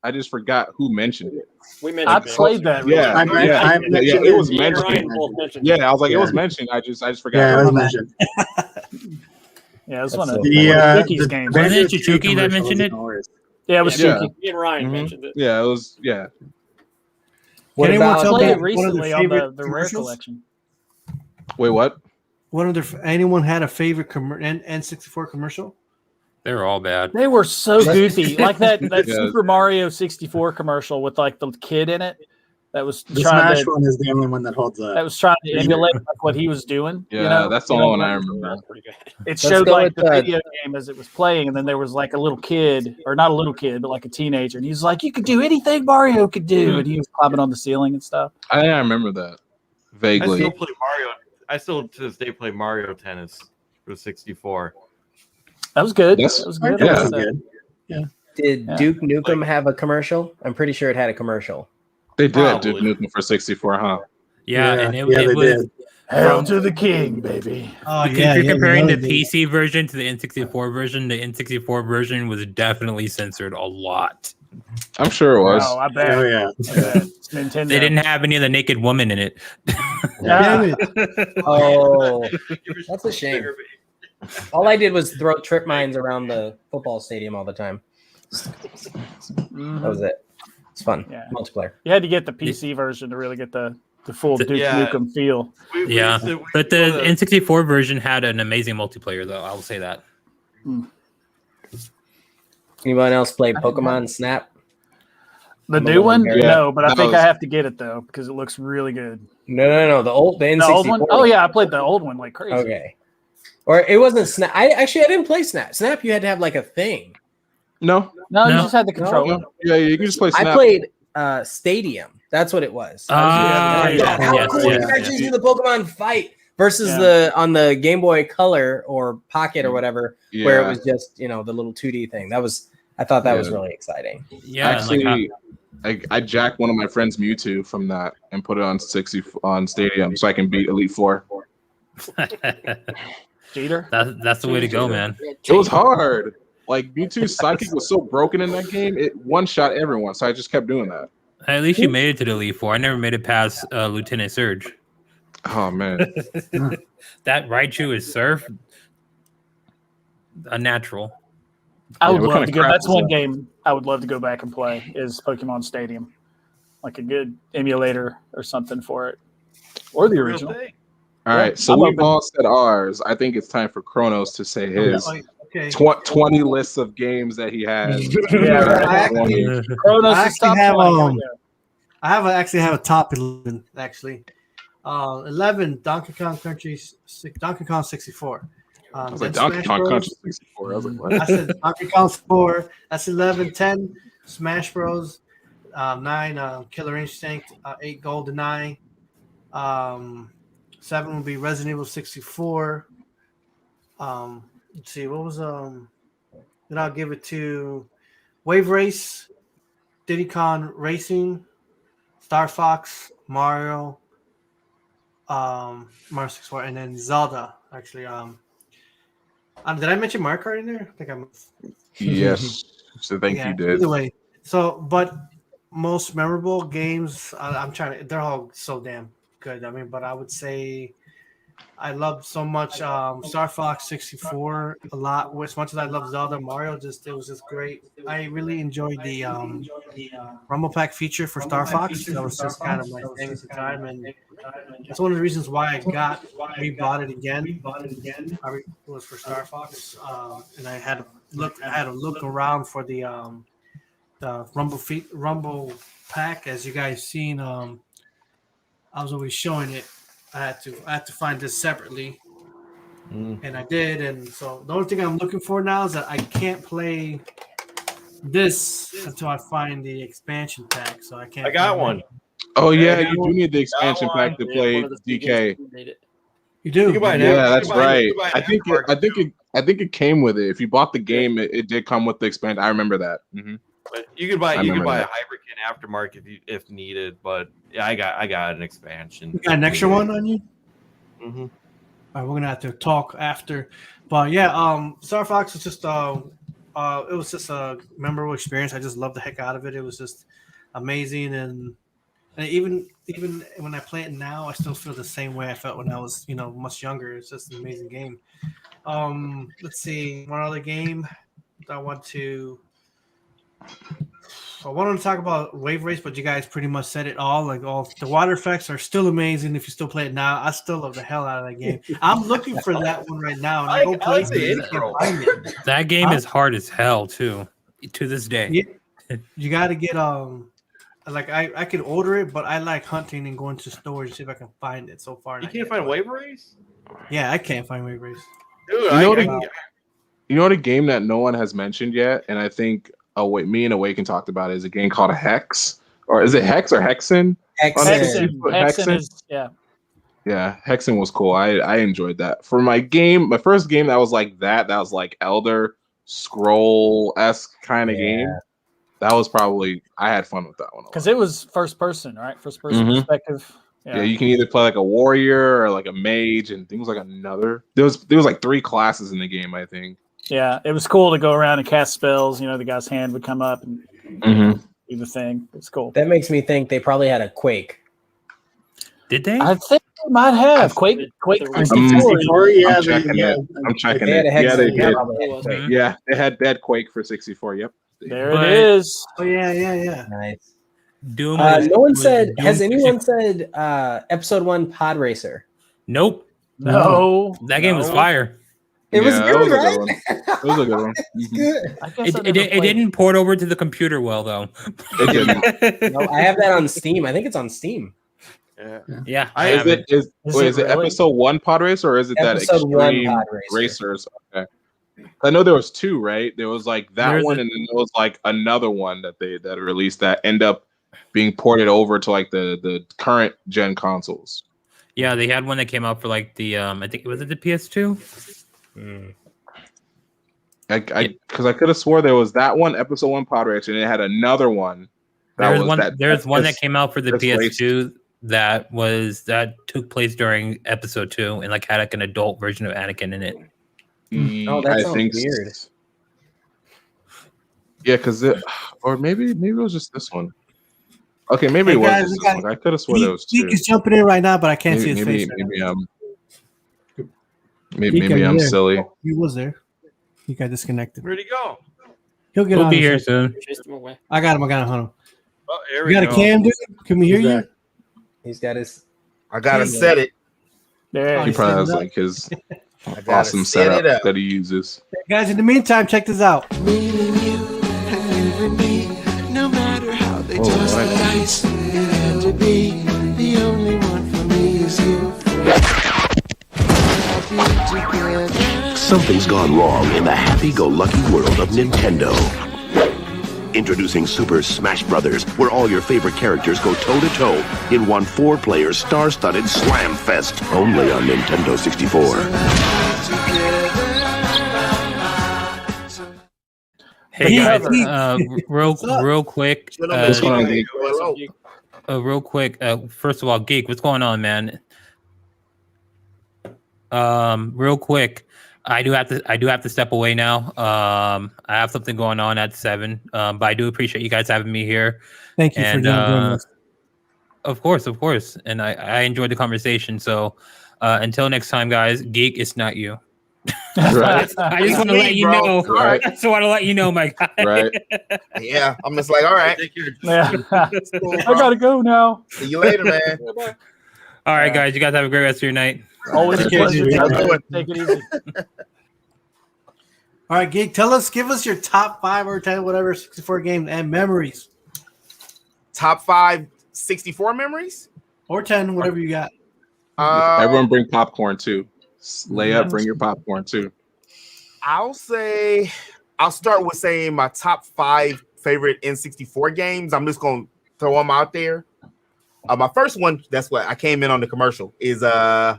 I just forgot who mentioned it. We mentioned I it. played that. Yeah, it was mentioned. Yeah, I was like, it was mentioned. I just forgot. Yeah, it was mentioned. Yeah, it's one of the games. Wasn't it Chichuki that mentioned it? Yeah, it was Chichuki. Me and Ryan mentioned it. Yeah, it was. Yeah. Can anyone tell played me it recently on the Rare collection. Wait, what? Anyone had a favorite N64 commercial? They were all bad. They were so goofy, like that Super Mario 64 commercial with like the kid in it. That was the Smash one is the only one that holds up. That was trying to emulate like what he was doing. Yeah, that's the only one I remember. It showed like the video game as it was playing, and then there was like a little kid, or not a little kid, but like a teenager, and he's like, "You could do anything Mario could do," and he was climbing on the ceiling and stuff. I remember that vaguely. I still play Mario. I still to this day play Mario Tennis for 64. That was good. That was good. Yeah, that was good. Yeah. Did Duke Nukem have a commercial? I'm pretty sure it had a commercial. They did Duke Nukem for 64, huh? Yeah, and it they was did. Hail to the king, baby. Oh if yeah, you're comparing the really PC version to the N64 version, the N64 version was definitely censored a lot. I'm sure it was. Oh, I bet. Oh yeah. I bet. It's Nintendo. They didn't have any of the naked woman in it. Damn it. Oh, that's a shame. All I did was throw trip mines around the football stadium all the time. That was it. It's fun. Yeah. Multiplayer. You had to get the PC version to really get the full Duke Nukem feel. Yeah, but the N64 version had an amazing multiplayer, though. I will say that. Anyone else play Pokemon Snap? The new one? Yeah. No, but I think was- I have to get it though because it looks really good. No. The N64. The old one? Oh yeah, I played the old one like crazy. Okay. Or it wasn't Snap. I didn't play Snap. Snap, you had to have like a thing. No. No, you just had the controller. Yeah, you can just play Snap. I played Stadium. That's what it was. How cool! You actually do the Pokemon fight versus on the Game Boy Color or Pocket or whatever, where it was just the little 2D thing. I thought that was really exciting. Yeah, actually, I jacked one of my friends' Mewtwo from that and put it on Stadium so I can beat Elite Four. Cheater. That's the way to go, man. It was hard. Like Mewtwo's psychic was so broken in that game, it one shot everyone. So I just kept doing that. At least you made it to the Elite Four. I never made it past Lieutenant Surge. Oh man, that Raichu is Surf. A natural. I would love to go. That's one game I would love to go back and play is Pokemon Stadium, like a good emulator or something for it, or the original. All right, so we've all said ours. I think it's time for Kronos to say his. Okay. 20 lists of games that he has. Kronos I is top actually 20. I actually have a top 11 actually. 11 Donkey Kong 64. I was like Donkey Kong Country 64. I was like, what? I said Donkey Kong 4. That's 11. 10 Smash Bros. 9 Killer Instinct. 8 GoldenEye. 7 would be Resident Evil 64. Let's see, what was then I'll give it to Wave Race, Diddy Kong Racing, Star Fox, Mario 64, and then Zelda. Actually, did I mention Mario Kart in there? I think I must. Yes, so thank you did. Either way, but most memorable games, they're all so damn good. I mean, but I would say I loved so much Star Fox 64 a lot. As much as I love Zelda, Mario, it was just great. I really enjoyed the Rumble Pack feature for Star Fox. That was just kind of my thing at the time, and that's one of the reasons why we bought it again. It was for Star Fox, and I had to look around for the Rumble Pack. As you guys seen, I was always showing it. I had to find this separately, and I did. And so the only thing I'm looking for now is that I can't play this until I find the expansion pack. So I can't. I got one. Oh yeah, you do need the expansion pack to play DK. You do. Yeah, that's right. I think it came with it. If you bought the game, it did come with the expansion. I remember that. Mm-hmm. But you could buy a hybrid kit aftermarket if needed. But yeah, I got an expansion. You got an extra one on you? Mm-hmm. All right, we're gonna have to talk after. But yeah, Star Fox was just it was just a memorable experience. I just loved the heck out of it. It was just amazing, and even when I play it now, I still feel the same way I felt when I was much younger. It's just an amazing game. Let's see, one other game that I wanted to talk about Wave Race, but you guys pretty much said it all. Like the water effects are still amazing if you still play it now. I still love the hell out of that game. I'm looking for that one right now, and I go play it. That game is hard as hell too, to this day. Yeah, you got to get I can order it, but I like hunting and going to stores to see if I can find it. So far, you can't find Wave Race. Yeah, I can't find Wave Race. Dude, you know what a game that no one has mentioned yet, and I think me and Awaken talked about it, is a game called Hex, or is it Hex or Hexen? Hexen is, yeah. Yeah, Hexen was cool. I enjoyed that. For my first game that was like that was like Elder scroll-esque kind of game. That was probably I had fun with that one because it was first person, right? First person perspective. Yeah, you can either play like a warrior or like a mage, and things like another. There was like 3 classes in the game, I think. Yeah, it was cool to go around and cast spells. You know, the guy's hand would come up and do the thing. It's cool. That makes me think they probably had a Quake. Did they? I think they might have Quake. I'm checking it. Yeah, they did. Yeah, they had Quake for 64. Yep. There it is. Oh yeah. Nice. Doom. No one said. Has anyone said episode 1 Pod Racer? Nope. No. That game was fire. It was good, right? It was a good one. Good. It didn't port over to the computer well, though. It didn't. No, I have that on Steam. I think it's on Steam. Yeah. Is it episode 1 Pod Racer, or is it Episode that one Extreme Pod Racer. Racers? Okay. I know there was 2, right? There was like that one, and then there was like another one that released that end up being ported over to like the current gen consoles. Yeah, they had one that came out for like the I think was it the PS2? Because I could have swore there was that one, episode 1 Pod Racer, and it had another one. There's one that came out for the PS2 that took place during episode 2 and like had like an adult version of Anakin in it. Oh, that sounds weird. Yeah, because or maybe it was just this one. Okay, maybe it was just this one. I could have sworn there was 2. Geek is jumping in right now, but I can't see his face. Maybe I'm silly. He was there. He got disconnected. Where'd he go? He'll be here soon. Chased him away. I got him. Oh, here You got a cam, dude? Can we hear you? He's got his. I gotta set it. There. He probably has like his awesome setup that he uses. Guys, in the meantime, check this out. No matter how they toss the dice, it had to be the only one for me is you. Something's gone wrong in the happy-go-lucky world of Nintendo. Introducing Super Smash Bros., where all your favorite characters go toe-to-toe in one 4-player star-studded slam fest, only on Nintendo 64. Hey guys, real quick. Real quick. First of all, Geek, what's going on, man? Real quick. I do have to step away now. I have something going on at 7. But I do appreciate you guys having me here. Thank you for joining us. Of course. And I enjoyed the conversation. So until next time, guys, Geek, it's not you. Right. I just want to let you know. Right. I just want to let you know, my guy. Right. Yeah, I'm just like, all right. Yeah. Cool, I gotta go now. See you later, man. All right, guys. You guys have a great rest of your night. Always a pleasure. Take it easy. All right, Geek, give us your top 5 or 10, whatever, 64 games and memories. Top 5 64 memories? Or 10, whatever you got. Everyone bring popcorn too. Layup, bring your popcorn too. I'll start with saying my top 5 favorite N64 games. I'm just going to throw them out there. My first one, that's what I came in on the commercial, is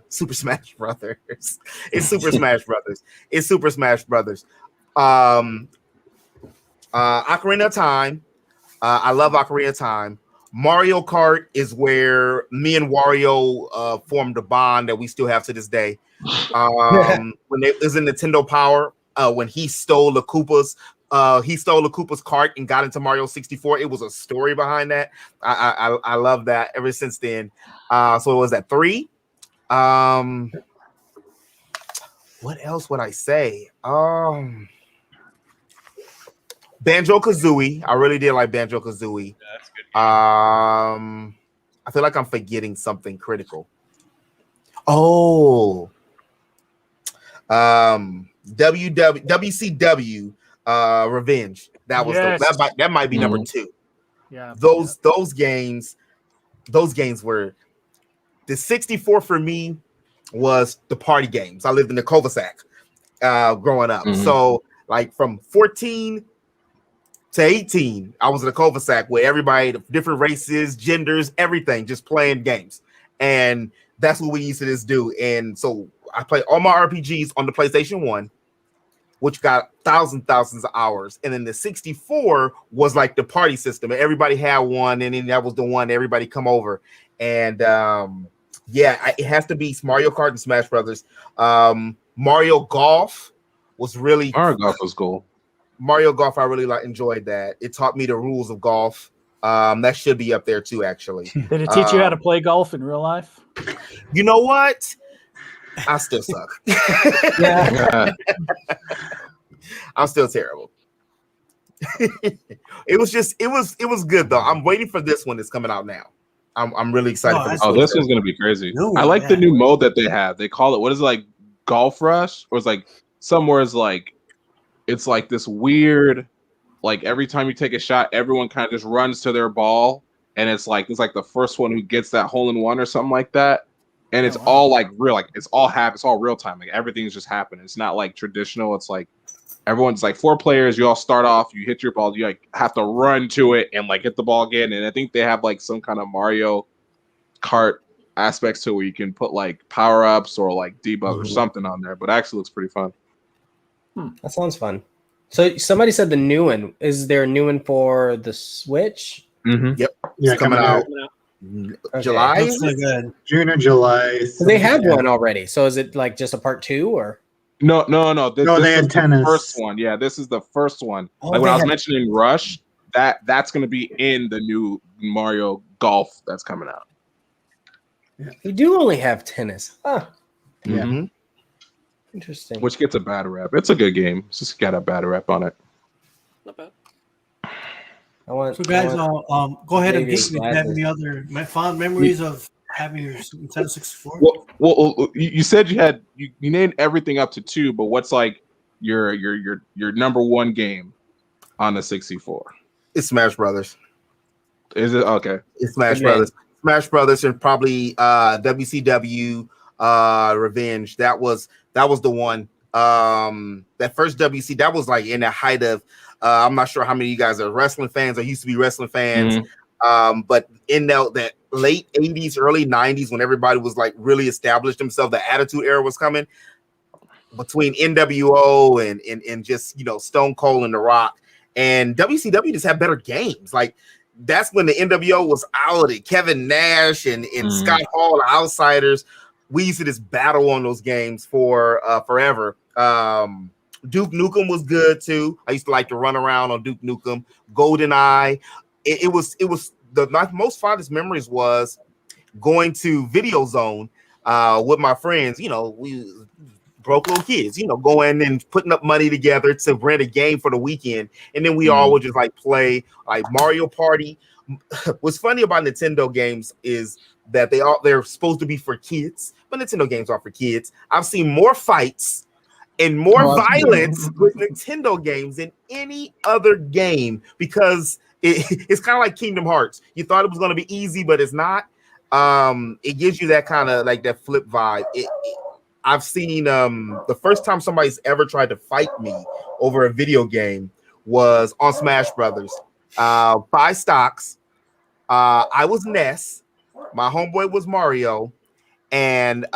Super Smash Brothers. It's Super Smash Brothers. It's Super Smash Brothers. Ocarina of Time. I love Ocarina of Time. Mario Kart is where me and Wario formed a bond that we still have to this day. When it was in Nintendo Power, when he stole the Koopa's cart and got into Mario 64. It was a story behind that. I love that ever since then. So it was at 3. What else would I say? Banjo-Kazooie. I really did like Banjo-Kazooie. Yeah, that's good. I feel like I'm forgetting something critical. Oh. WCW Revenge. That was that might be number 2. Yeah. Those games were the 64 for me was the party games. I lived in the cul-de-sac growing up. So like from 14 to 18, I was in a cul-de-sac where everybody, different races, genders, everything, just playing games. And that's what we used to just do. And so I played all my RPGs on the PlayStation 1. which got thousands of hours. And then the 64 was like the party system. And everybody had one, and then that was the one everybody come over. And it has to be Mario Kart and Smash Brothers. Mario Golf was really Mario Golf was cool. Mario Golf, I really enjoyed that. It taught me the rules of golf. That should be up there too, actually. Did it teach you how to play golf in real life? You know what? I still suck. I'm still terrible. It was good though. I'm waiting for this one that's coming out now. I'm really excited for this. Oh, this one's gonna be crazy. I like the new mode that they have. They call it, what is it, like Golf Rush? Or it's like somewhere is like it's like this weird, like every time you take a shot, everyone kind of just runs to their ball, and it's like the first one who gets that hole in one or something like that. And it's all like real, like it's all real time. Like everything's just happening. It's not like traditional. It's like everyone's like 4 players. You all start off, you hit your ball, you like have to run to it and like hit the ball again. And I think they have like some kind of Mario Kart aspects to it where you can put like power ups or like debuff or something on there. But it actually looks pretty fun. That sounds fun. So somebody said the new one. Is there a new one for the Switch? Yep, Yeah, it's coming out. July, June or July. So they have one already. So is it like just a part 2 or? No. This they had is tennis. The first one. Yeah, this is the first one. Oh, like when I was mentioning Rush, that's going to be in the new Mario Golf that's coming out. We do only have tennis. Huh. Yeah. Interesting. Which gets a bad rap. It's a good game. It's just got a bad rap on it. Not bad. So guys, go ahead and get me. Do you have any other fond memories of having your Nintendo 64? Well, you said you named everything up to 2, but what's like your number 1 game on the 64? It's Smash Brothers. Is it okay? It's Smash Brothers. Smash Brothers and probably WCW Revenge. That was the one. That first WC, that was like in the height of I'm not sure how many of you guys are wrestling fans or used to be wrestling fans. But in that late 80s, early 90s, when everybody was like really established themselves, the Attitude Era was coming between NWO and just, you know, Stone Cold and The Rock. And WCW just had better games. Like that's when the NWO was out. Kevin Nash and Scott Hall, the Outsiders. We used to just battle on those games for forever. Duke Nukem was good too. I used to like to run around on Duke Nukem. GoldenEye. It was my most fondest memories was going to Video Zone with my friends. You know, we broke little kids, you know, going and putting up money together to rent a game for the weekend. And then we all would just like play like Mario Party. What's funny about Nintendo games is that they're supposed to be for kids, but Nintendo games are for kids. I've seen more fights and more violence with Nintendo games than any other game because it's kind of like Kingdom Hearts. You thought it was going to be easy, but it's not. It gives you that kind of like that flip vibe. I've seen the first time somebody's ever tried to fight me over a video game was on Smash Brothers. 5 stocks. I was Ness. My homeboy was Mario. And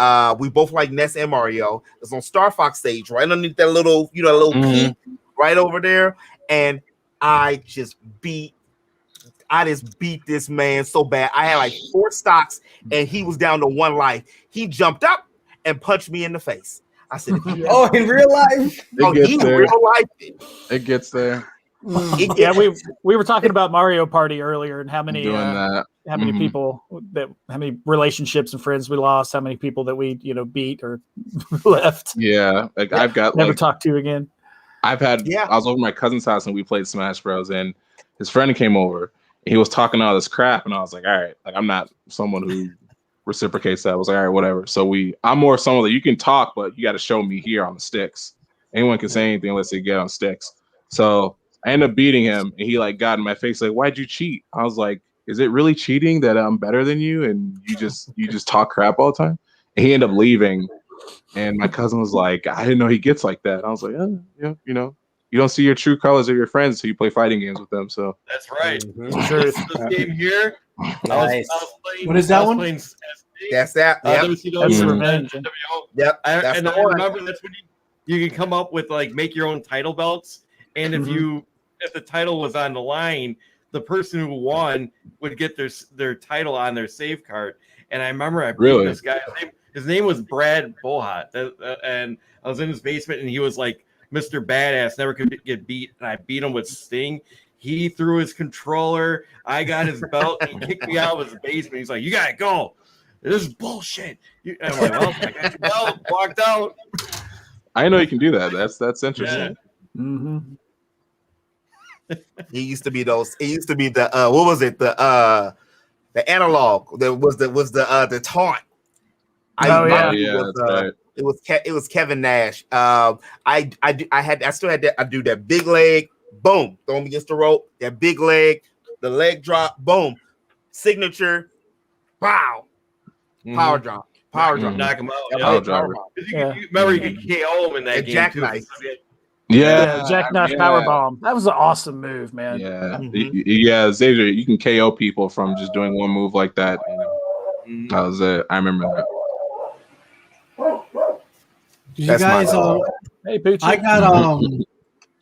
we both like Ness and Mario. It's on Star Fox stage, right underneath that little, you know, little peak right over there. And I just beat this man so bad. I had like 4 stocks and he was down to 1 life. He jumped up and punched me in the face. I said, "Oh, in real life? Oh, in real life, it gets there." Yeah, we were talking about Mario Party earlier and how many people how many relationships and friends we lost, how many people that we beat or left. Yeah, like I've got never talked to again. I've had I was over at my cousin's house and we played Smash Bros. And his friend came over and he was talking all this crap and I was like, all right, like I'm not someone who reciprocates that. I was like, all right, whatever. So I'm more someone that you can talk, but you got to show me here on the sticks. Anyone can say anything unless they get on sticks. So I ended up beating him and he like got in my face like, why'd you cheat? I was like, is it really cheating that I'm better than you and you just talk crap all the time? And he ended up leaving. And my cousin was like, I didn't know he gets like that. I was like, yeah, you don't see your true colors of your friends until you play fighting games with them. So that's right. Sure. This game here. Nice. What is that one? That's that. WCW Revenge. Yep. I remember that's when you can come up with like make your own title belts, and if the title was on the line, the person who won would get their title on their save card. And I remember I beat this guy. His name was Brad Bohat, and I was in his basement, and he was like Mr. Badass, never could get beat, and I beat him with Sting. He threw his controller. I got his belt. And he kicked me out of his basement. He's like, "You gotta go. This is bullshit." And I'm like, "Well, I got your belt." Walked out. I didn't know you can do that. That's interesting. Yeah. Mm-hmm. It used to be those. It used to be the what was it? The analog. That was the taunt. It was Kevin Nash. I still had that. I do that big leg, boom, throw him against the rope. That big leg, the leg drop, boom, signature, pow, power drop, knock him out. Remember, you could KO him in that game jackknife. Yeah, jackknife power bomb. That was an awesome move, man. Yeah, Xavier, you can KO people from just doing one move like that. That was it. I remember that. Did you guys? Hey, Poochie. I got.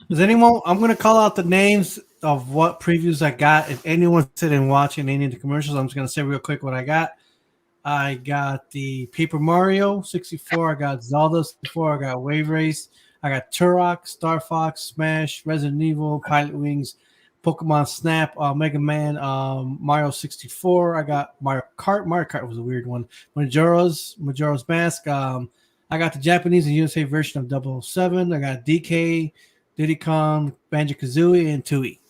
Does anyone? I'm gonna call out the names of what previews I got. If anyone's sitting watching any of the commercials, I'm just gonna say real quick what I got. I got the Paper Mario 64. I got Zelda 64. I got Wave Race. I got Turok, Star Fox, Smash, Resident Evil, Pilot Wings, Pokemon Snap, Mega Man, Mario 64. I got Mario Kart. Mario Kart was a weird one. Majora's Mask. I got the Japanese and USA version of 007. I got DK, Diddy Kong, Banjo-Kazooie, and Tui.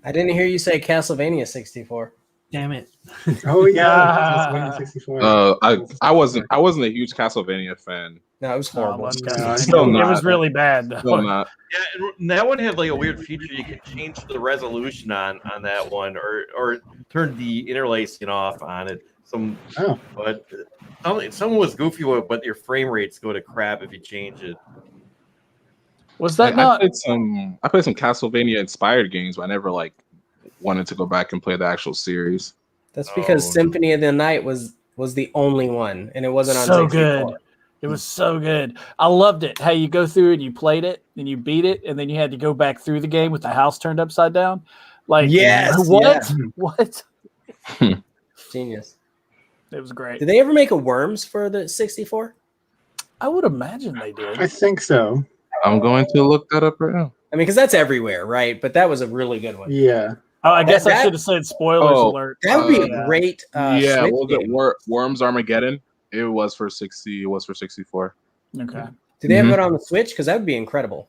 I didn't hear you say Castlevania 64. Damn it! Oh yeah, Castlevania 64. I wasn't a huge Castlevania fan. No, it was horrible. It was really bad. Still not. Yeah, and that one had like a weird feature. You could change the resolution on that one, or turn the interlacing off on it. But someone was goofy with it, but your frame rates go to crap if you change it. Was that not? I played some Castlevania inspired games, but I never wanted to go back and play the actual series. That's because Symphony of the Night was the only one, and it wasn't on so 64. good. It was so good. I loved it. How you go through and you played it, and you beat it, and then you had to go back through the game with the house turned upside down. What? Yeah. What? Genius. It was great. Did they ever make a Worms for the 64? I would imagine they did. I think so. I'm going to look that up right now. I mean, because that's everywhere, right? But that was a really good one. Yeah. Oh, I guess I should have said spoilers alert. That would be a great. What was it? Worms Armageddon. It was for 60. It was for 64. Okay. Did they have it on the Switch? Because that would be incredible.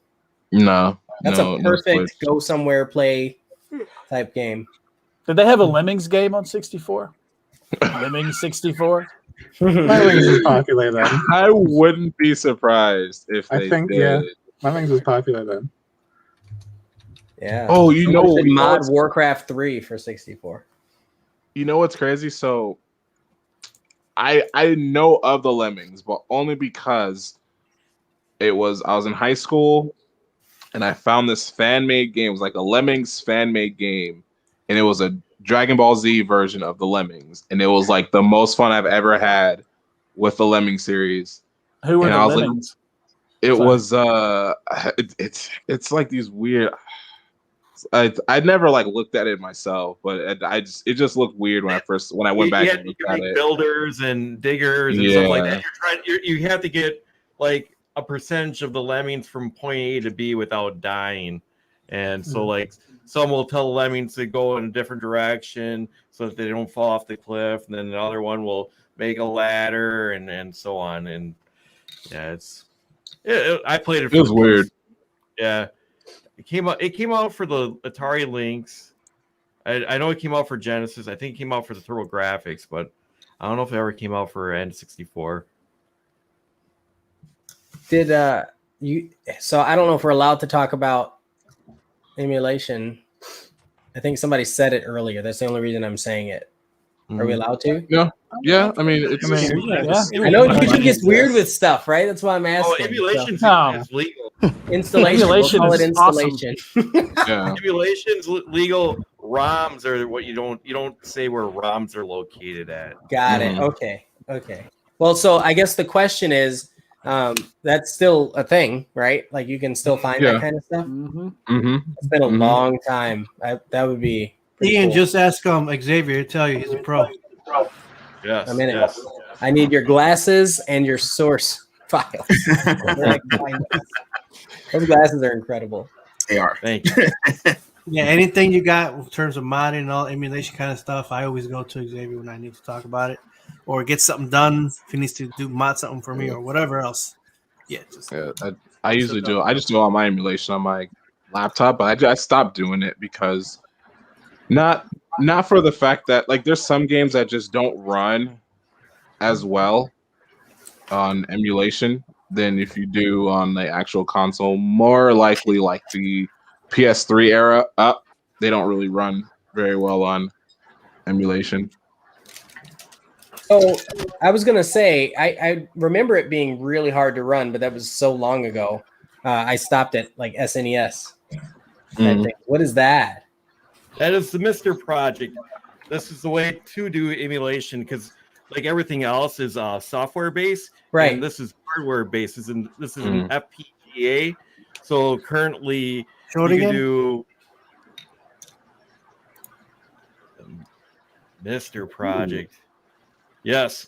No. That's a perfect go somewhere play type game. Did they have a Lemmings game on 64? Lemmings 64. Lemmings was popular then. I wouldn't be surprised if they did. Yeah, Lemmings was popular then. Yeah. Oh, you know mod Warcraft 3 for 64. You know what's crazy? So I know of the Lemmings, but only because I was in high school and I found this fan-made game. It was like a Lemmings fan-made game, and it was a Dragon Ball Z version of the Lemmings, and it was like the most fun I've ever had with the Lemmings series. Who were the Lemmings? It's like these weird. I never looked at it myself, but it just looked weird when I went back and looked at it. Builders and diggers and stuff like that. You have to get like a percentage of the lemmings from point A to B without dying, and so some will tell the lemmings to go in a different direction so that they don't fall off the cliff, and then the other one will make a ladder and so on. And yeah, I played it. It was weird. Yeah. It came out for the Atari Lynx. I know it came out for Genesis. I think it came out for the TurboGrafx, but I don't know if it ever came out for N64. Did you? So I don't know if we're allowed to talk about emulation. I think somebody said it earlier. That's the only reason I'm saying it. Are we allowed to? Yeah. I mean, I know YouTube gets weird with stuff, right? That's why I'm asking. Oh, emulation's legal. Installation. We'll call it installation. Awesome. Emulation's legal. ROMs are what you don't say where ROMs are located at. Got it. Okay. Well, so I guess the question is, That's still a thing, right? Like you can still find that kind of stuff. It's been a long time. That would be Ian, cool. just ask Xavier to tell you he's a pro. Yes. I'm in it. I need your glasses and your source file. Those glasses are incredible. They are. Thank you. Yeah, anything you got in terms of modding and all emulation kind of stuff, I always go to Xavier when I need to talk about it or get something done. If he needs to mod something for me or whatever else. Yeah, I usually do. I just do all my emulation on my laptop, but I stopped doing it because not for the fact that like there's some games that just don't run as well on emulation than if you do on the actual console. More likely, like the PS3 era up, they don't really run very well on emulation. So I was gonna say I remember it being really hard to run, but that was so long ago. I stopped at like SNES. What is that? That is the Mr. Project. This is the way to do emulation because like everything else is software based, right? And this is hardware based. This is an FPGA. So currently, you can do Mr. Project. Yes.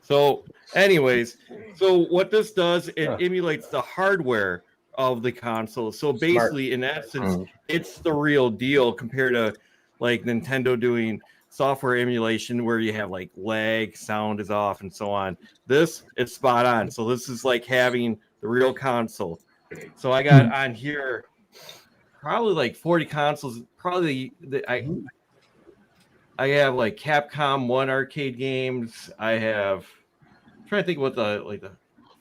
So, anyways, so what this does, it emulates the hardware of the console. So basically, in essence, it's the real deal compared to like Nintendo doing software emulation where you have like lag, sound is off, and so on. This it's spot on. So this is like having the real console. So I got on here probably like 40 consoles. Probably I have like Capcom 1 arcade games. I have I'm trying to think what the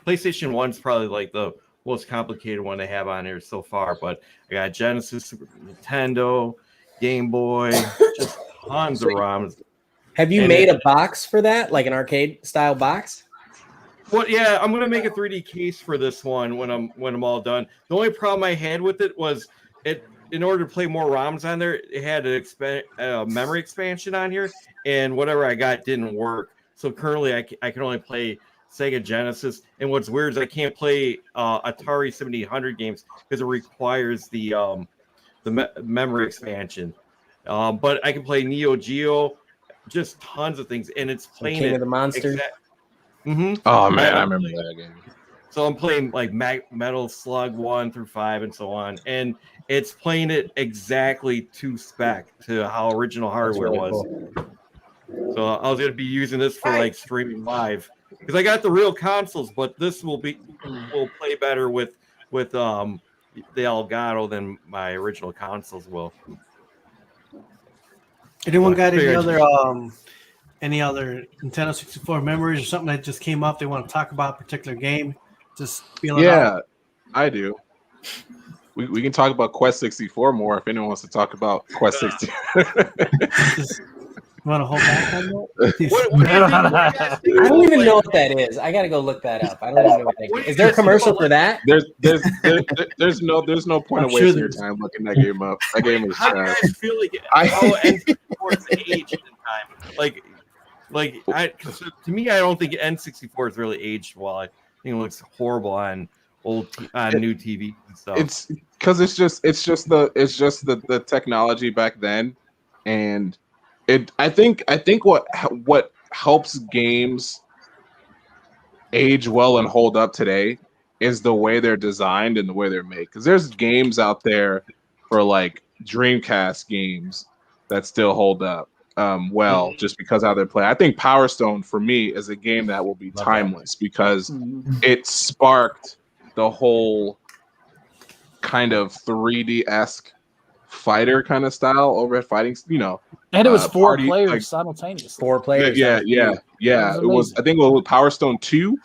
PlayStation 1's probably like the most complicated one they have on here so far. But I got Genesis, Super Nintendo, Game Boy, just tons of ROMs. Have you made a box for that, like an arcade style box? Well, yeah, I'm gonna make a 3D case for this one when I'm all done. The only problem I had with it was in order to play more ROMs on there, it had a memory expansion on here, and whatever I got didn't work. So currently, I can only play Sega Genesis. And what's weird is I can't play Atari 7800 games because it requires the memory expansion. But I can play Neo Geo, just tons of things, and it's playing King of the Monsters. Oh man, I remember that game. So I'm playing like Metal Slug 1 through 5 and so on, and it's playing it exactly to spec to how original hardware was. Cool. So I was gonna be using this for like streaming live because I got the real consoles, but this will play better with the Elgato than my original consoles will. Anyone got any other Nintendo 64 memories or something that just came up they want to talk about a particular game? Just feeling out? I do. We can talk about Quest 64 more if anyone wants to talk about Quest 64. You want to hold back on that? I don't even know what that is. I got to go look that up. I don't even know what that is. Is there a commercial for that? There's no point of wasting your time looking that game up. That game is trash. How do you guys feel like how N64 is aged in time? To me, I don't think N64 is really aged well. I think it looks horrible on new TV and stuff. It's because it's just the technology back then, and I think what helps games age well and hold up today is the way they're designed and the way they're made. Because there's games out there for like Dreamcast games that still hold up well, just because how they're played. I think Power Stone for me is a game that will be timeless because it sparked the whole kind of 3D-esque fighter kind of style over at fighting, and it was four players simultaneously. 4 players. Yeah. It was. I think it was Power Stone 2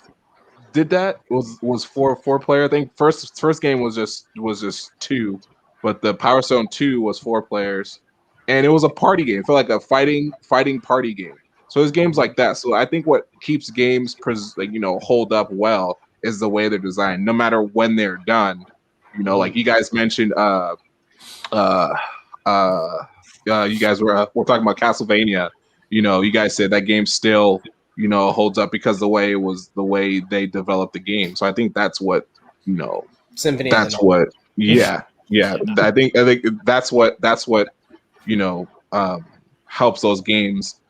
did that. It was four player. I think first game was just 2, but the Power Stone 2 was 4 players, and it was a party game. I feel like a fighting party game. So there's games like that. So I think what keeps games hold up well is the way they're designed, no matter when they're done. Like you guys mentioned, you guys were talking about Castlevania. You guys said that game still holds up because the way they developed the game. So I think that's what Symphony. That's what. Yeah. I think that's what helps those games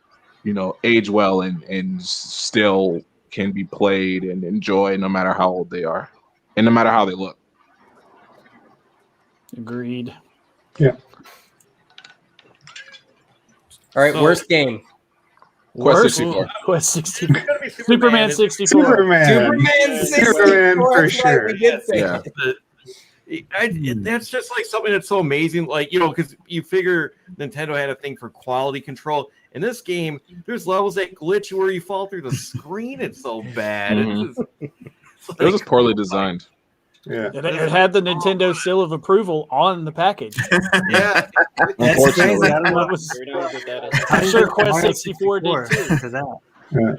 age well and still can be played and enjoyed no matter how old they are and no matter how they look. Agreed. Yeah. All right, worst game. Quest 64. Quest 64. Superman 64. Superman for sure. Yeah. That's just like something that's so amazing, like because you figure Nintendo had a thing for quality control. In this game, there's levels that glitch where you fall through the screen. It's so bad. Mm-hmm. It was just poorly designed. Yeah, it had the Nintendo seal of approval on the package. Yeah, that's crazy. I don't know. I'm sure Quest 64 did too.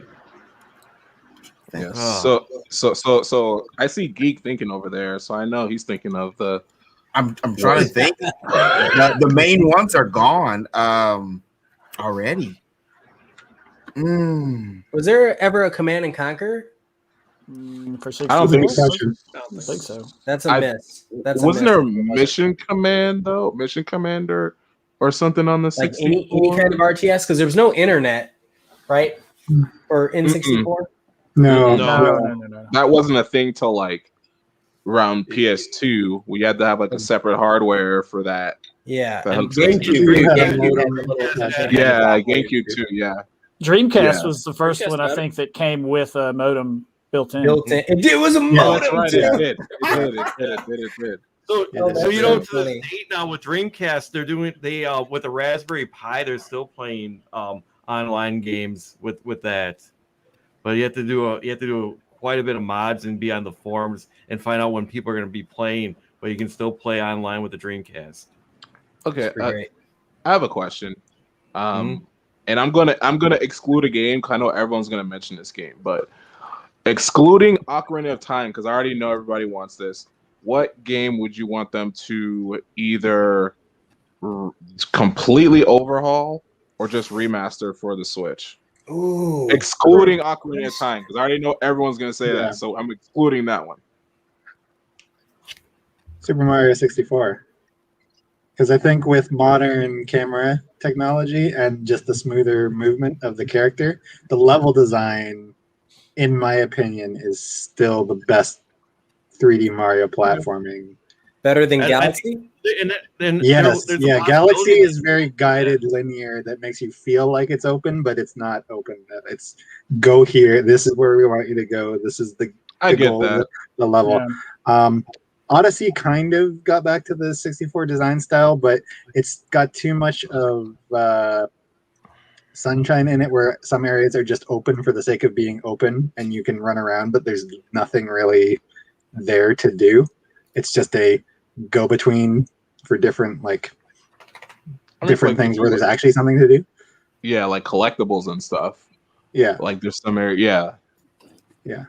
Yeah. So I see Geek thinking over there, so I know he's thinking of the. I'm trying to think. The main ones are gone already. Was there ever a Command and Conquer? For 64? I don't think so. I don't think so. That's a miss. Wasn't there Mission Command though? Mission Commander or something on the 64? Like any kind of RTS because there was no internet, right? Or N64. No. That wasn't a thing till like around PS2. We had to have like a separate hardware for that. Yeah, and GameCube. Yeah, GameCube too. Yeah. Dreamcast was the first one I think that came with a modem built in. It was a modem. That's right. It did. It did. So to the date now with Dreamcast, they're doing with the Raspberry Pi, they're still playing online games with that. But you have to do quite a bit of mods and be on the forums and find out when people are going to be playing. But you can still play online with the Dreamcast. Okay, I have a question, and I'm gonna exclude a game because I know everyone's gonna mention this game, but excluding Ocarina of Time because I already know everybody wants this. What game would you want them to either completely overhaul or just remaster for the Switch? Ooh, excluding Ocarina of Time because I already know everyone's gonna say that, so I'm excluding that one. Super Mario 64. Because I think with modern camera technology and just the smoother movement of the character, the level design, in my opinion, is still the best 3D Mario platforming. Better than Galaxy? Yes, Galaxy is very guided, linear, that makes you feel like it's open, but it's not open. It's go here. This is where we want you to go. This is the goal, the level. Yeah. Odyssey kind of got back to the 64 design style, but it's got too much of sunshine in it where some areas are just open for the sake of being open and you can run around, but there's nothing really there to do. It's just a go-between for different different things where there's actually something to do. Yeah, like collectibles and stuff. Yeah. Like there's some area. Yeah.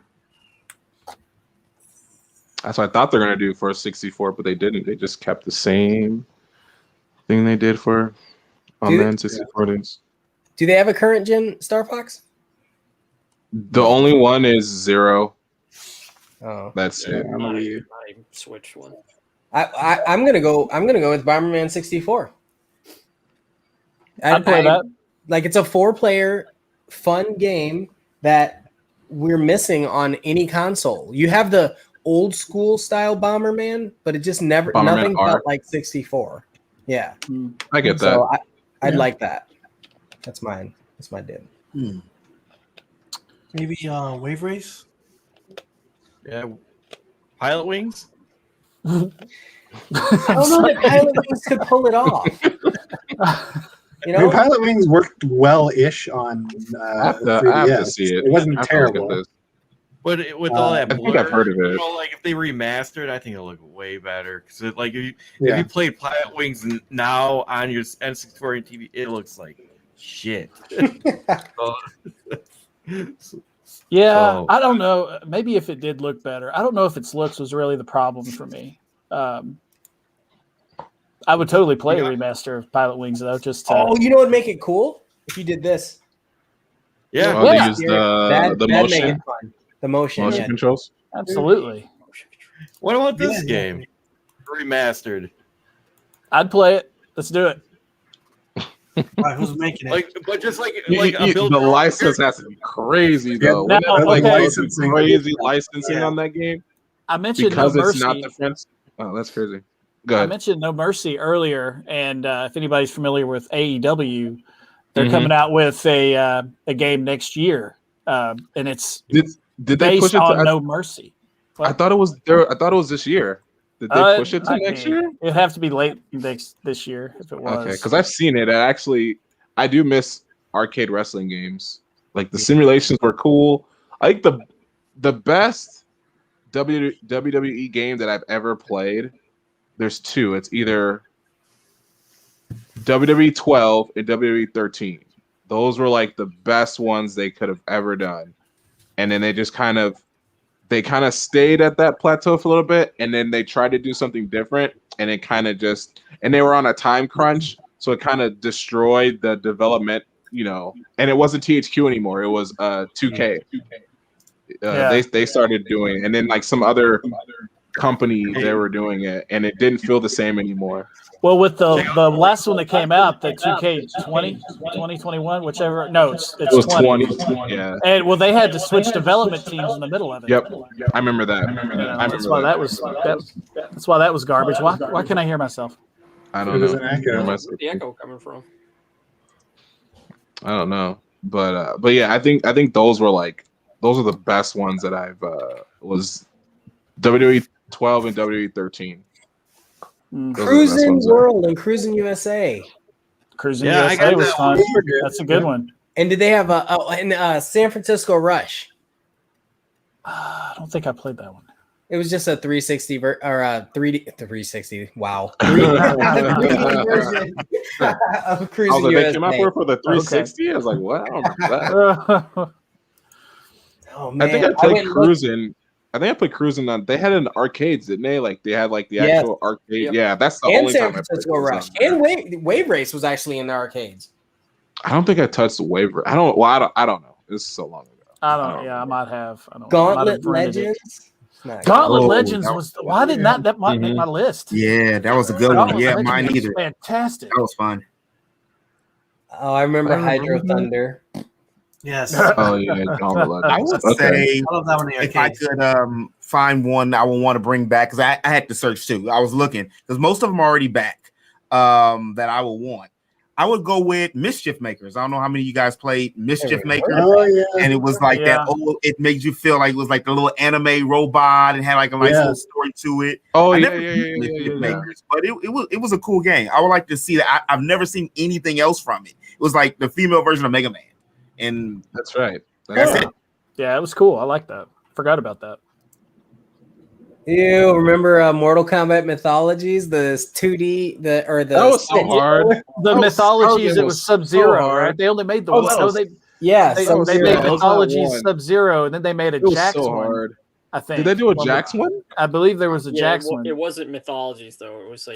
That's what I thought they're gonna do for 64, but they didn't. They just kept the same thing they did for N64 days. Do they have a current gen Star Fox? The only one is 0. Oh, that's it. My Switch one. I'm gonna go with Bomberman 64. I'd play that. Like it's a 4-player fun game that we're missing on any console. You have the old school style Bomberman, but it just nothing felt like 64. Yeah, I get that. So I'd like that. That's mine. That's my dib. Maybe Wave Race. Yeah, Pilot Wings. I don't know that Pilot Wings could pull it off. Pilot Wings worked well-ish on. I have to see it. It wasn't terrible. But with all that blur, I think I've heard of it. Like if they remastered, I think it'll look way better. Because if you played Pilot Wings now on your N64 and TV, it looks like shit. I don't know. Maybe if it did look better, I don't know if its looks was really the problem for me. I would totally play a remaster of Pilot Wings though. You know what would make it cool if you did this. Yeah, Oh, they use the motion. The motion controls. Absolutely. What about this game? Remastered. I'd play it. Let's do it. All right, who's making it? But just like the license has to be crazy though. Now, Wouldn't that, okay. crazy licensing on that game? I mentioned because No it's Mercy. not the French. Oh, that's crazy. Go I ahead. mentioned No Mercy earlier, and if anybody's familiar with AEW, they're coming out with a game next year, and it's did they based push it on to, No Mercy. I thought it was there. I thought it was this year. Did they push it to next year? It'd have to be late this year if it was. Okay, because I've seen it. I do miss arcade wrestling games. Like the simulations were cool. I think the best WWE game that I've ever played. There's two. It's either WWE 12 and WWE 13. Those were like the best ones they could have ever done. And then they just kind of stayed at that plateau for a little bit, and then they tried to do something different, and it kind of and they were on a time crunch, so it kind of destroyed the development, and it wasn't THQ anymore. It was 2K. They started doing, and then like some other company, they were doing it, and it didn't feel the same anymore. Well, with the last one that came out, the 2K 2021, whichever. No, it was 20. Yeah. And they had to switch development teams in the middle of it. Yep. I remember that. That's why that was garbage. Why can't I hear myself? I don't know. Where's the echo coming from? I don't know, but yeah, I think those are the best ones that I've was WWE 12 and WWE 13. Cruising World and Cruising USA. Cruising USA was fun. That's a good one. And did they have a San Francisco Rush? I don't think I played that one. It was just a 360 or a 360. Wow. 3D version of Cruising USA. They came out for the 360. Okay. I was like, what? I don't remember that. Oh man! I think I played Cruising. I think I played Cruising on. They had it in arcades, didn't they? Like they had like the actual arcade. Yep. Yeah, that's the only San time Francisco I played Rush and Wave Race was actually in the arcades. I don't think I touched the Wave Race. I don't know. It's so long ago. I don't. Yeah, I might have. I don't Gauntlet Legends. Gauntlet Legends was. Why did not that might make my list? Yeah, that was a good one. Yeah, mine either. Fantastic. That was fun. Oh, I remember Hydro Thunder. Yes. Oh yeah, I would say I love that one. If I could find one I would want to bring back, because I had to search too. I was looking because most of them are already back. That I would want. I would go with Mischief Makers. I don't know how many of you guys played Mischief Makers. Oh yeah. And it was like that old. It made you feel like it was like the little anime robot and had like a nice little story to it. Oh I yeah, never yeah. Makers, but it was a cool game. I would like to see that. I've never seen anything else from it. It was like the female version of Mega Man. And that's right. That's it. Yeah, it was cool. I like that. Forgot about that. You remember Mortal Kombat Mythologies? The 2D, that was so hard. The Mythologies, it was Sub-Zero, so right? They only made the one. They made Mythologies Sub-Zero, and then they made a Jax so one. Hard. I think. Did they do a Jax one? I believe there was a Jax one. It wasn't Mythologies though. It was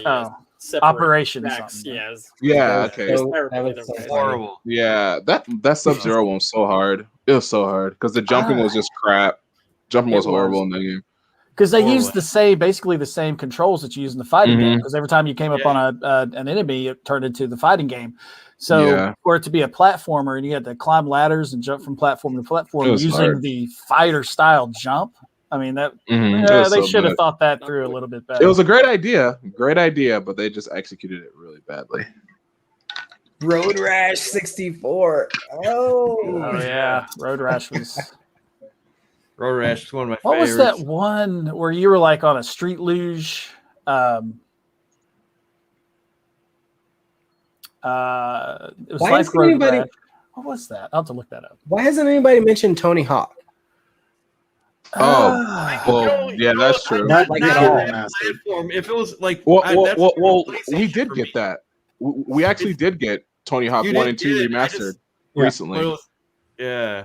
Operation Jax. something. Yeah. Okay. That was so horrible. Yeah, that Sub-Zero one was so hard. It was so hard because the jumping was just crap. Jumping was horrible in that game. Because they used basically the same controls that you use in the fighting game. Because every time you came up on an enemy, it turned into the fighting game. So for it to be a platformer, and you had to climb ladders and jump from platform to platform using the fighter style jump. I mean that they should have thought that through a little bit better. It was a great idea, but they just executed it really badly. Road Rash 64. Oh yeah, Road Rash was. Road Rash is one of my favorites. What was that one where you were like on a street luge? It was like Road Rash. What was that? I'll have to look that up. Why hasn't anybody mentioned Tony Hawk? Well, yeah, that's true. Not like at all. Platform. If it was like, well, we did get that. We actually did get Tony Hawk 1 and 2 remastered recently. Yeah.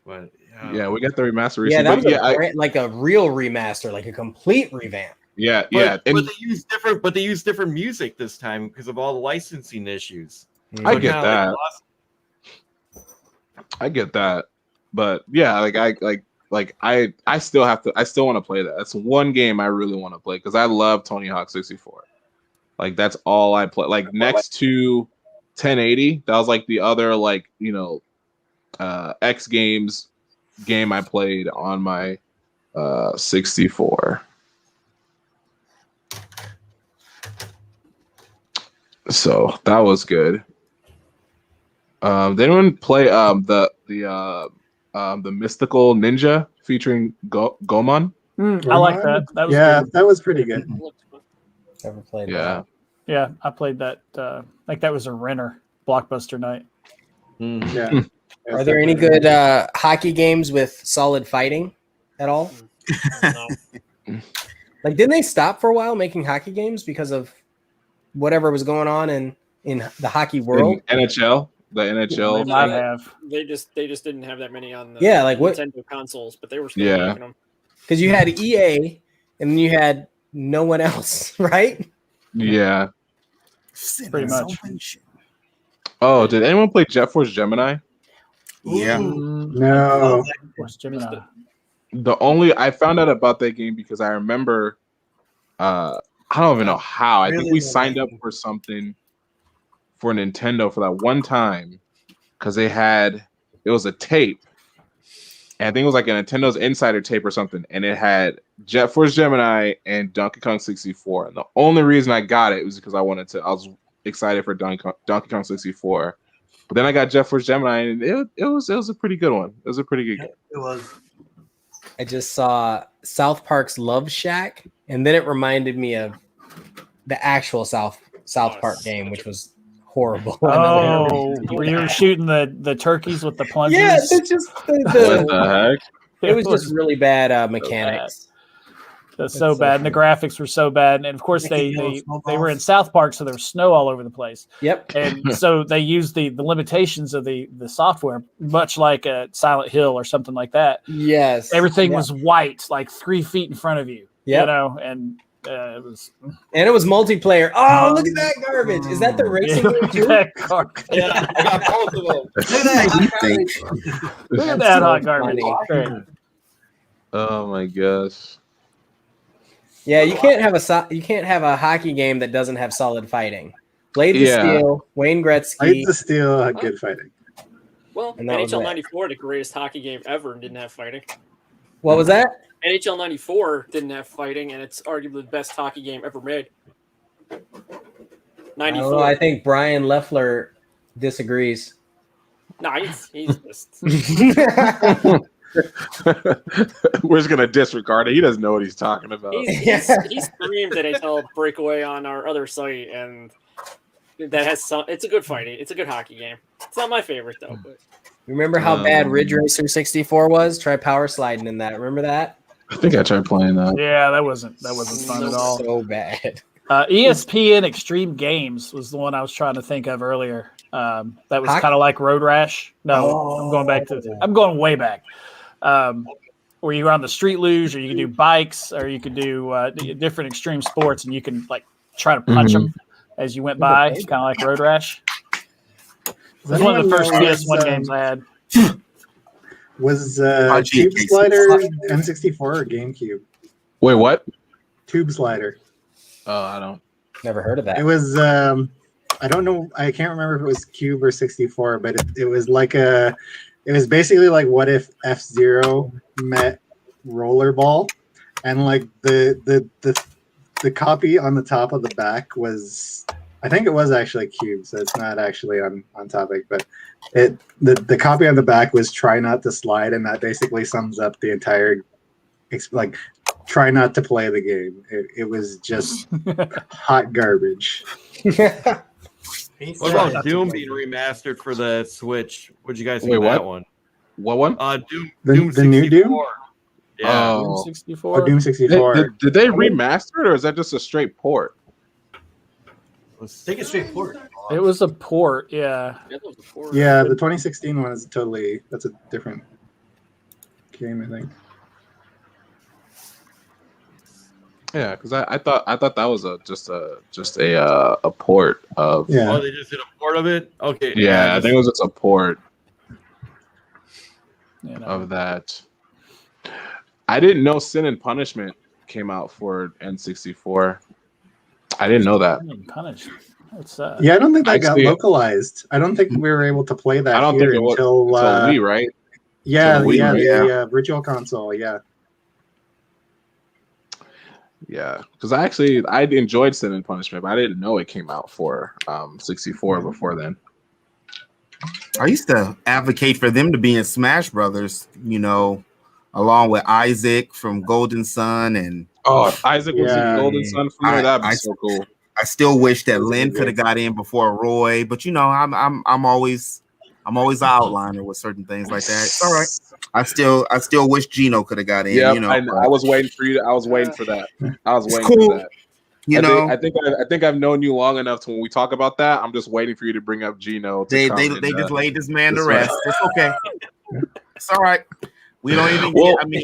But yeah, we got the remaster recently. Yeah, that was like a real remaster, like a complete revamp. Yeah, but they use different music this time because of all the licensing issues. I get that. I get that, but yeah, I still have to. I still want to play that. That's one game I really want to play because I love Tony Hawk 64. Like that's all I play. Like next to 1080, that was like the other X Games game I played on my 64. So that was good. Did anyone play the Mystical Ninja featuring Gomon? I like that. That was yeah, good. that was pretty good. Never played Yeah. Yeah, I played that. Like that was a renter blockbuster night. Yeah. Are there any good hockey games with solid fighting at all? No. Like, didn't they stop for a while making hockey games because of whatever was going on in the hockey world? In NHL, the NHL. They might have. They just didn't have that many on the Nintendo consoles, but they were still making them. Because you had EA and then you had no one else, right? Yeah. Pretty much. Oh, did anyone play Jet Force Gemini? Yeah. No. Force Gemini. I found out about that game because I remember I don't even know how. I think we signed up for something for Nintendo for that one time because it was a tape. And I think it was like a Nintendo's Insider tape or something, and it had Jet Force Gemini and Donkey Kong 64. And the only reason I got it was because I was excited for Donkey Kong 64. But then I got Jet Force Gemini, and it was a pretty good one. It was a pretty good game. It was. I just saw South Park's Love Shack, and then it reminded me of the actual South Park game, which was horrible. Oh, where you were shooting the turkeys with the plungers? Yeah, it's just What the heck? it was just really bad mechanics. That's so bad, and the graphics were so bad, and of course they were in South Park, so there was snow all over the place. Yep. And so they used the limitations of the software, much like a Silent Hill or something like that. Yes. Everything was white, like 3 feet in front of you. Yep. You know, and it was multiplayer. Oh, look at that garbage! Is that the racing game too? that garbage. Yeah, I got both of them. Look at that hot garbage. Great. Oh my gosh. Yeah, you can't have a hockey game that doesn't have solid fighting. Blades of Steel, Wayne Gretzky. Blades of Steel had good fighting. Well, And that was NHL it. 94, the greatest hockey game ever, and didn't have fighting. What was that? NHL 94 didn't have fighting, and it's arguably the best hockey game ever made. 94. Oh, I think Brian Leffler disagrees. No, he's just. We're just gonna disregard it. He doesn't know what he's talking about. He streamed NHL Breakaway on our other site, and that has some. It's a good fighting. It's a good hockey game. It's not my favorite though. But Remember how bad Ridge Racer 64 was? Try power sliding in that. Remember that? I think I tried playing that. Yeah, that wasn't fun at all. So bad. ESPN Extreme Games was the one I was trying to think of earlier. That was kind of like Road Rash. No, I'm going way back. Where you were on the street luge, or you could do bikes, or you could do different extreme sports, and you can like try to punch them as you went by, kind of like Road Rash. It was one of the first PS1 games I had. Was Tube Slider N64 or GameCube? Wait, what? Tube Slider. Oh, I don't. Never heard of that. It was I don't know. I can't remember if it was Cube or 64, but it was like it was basically like what if F-Zero met Rollerball, and like the copy on the top of the back was, I think it was actually Cube, so it's not actually on topic, but the copy on the back was try not to slide, and that basically sums up the entire like try not to play the game. It was just hot garbage. What about Doom being remastered for the Switch? What'd you guys think of that one? What one? Doom. The new Doom? Yeah. Doom 64. Oh, Doom 64. Did they remaster it, or is that just a straight port? Take a straight port. It was a port, yeah. Yeah, the 2016 one is that's a different game, I think. Yeah, because I thought that was just a port of. Yeah. Oh, they just did a port of it. Okay. Yeah, I think it was just a port. of that. I didn't know Sin and Punishment came out for N64. I didn't know that. Punishment. What's Yeah, I don't think that got localized. I don't think we were able to play that here until Wii, right? Yeah, Wii, the Virtual Console, yeah. Yeah, because I enjoyed Sin and Punishment, but I didn't know it came out for 64 before then. I used to advocate for them to be in Smash Brothers, you know, along with Isaac from Golden Sun and Isaac was in Golden Sun for me. That'd be so cool. I still wish that Lynn could have got in before Roy, but you know, I'm always an outliner with certain things like that. It's all right. I still wish Gino could have got in. Yeah, you know, I was waiting for you. I was waiting for that. I was waiting for that. You know, I think I've known you long enough to when we talk about that, I'm just waiting for you to bring up Gino. They just laid this man to rest. It's okay. It's all right. We don't even get. I mean,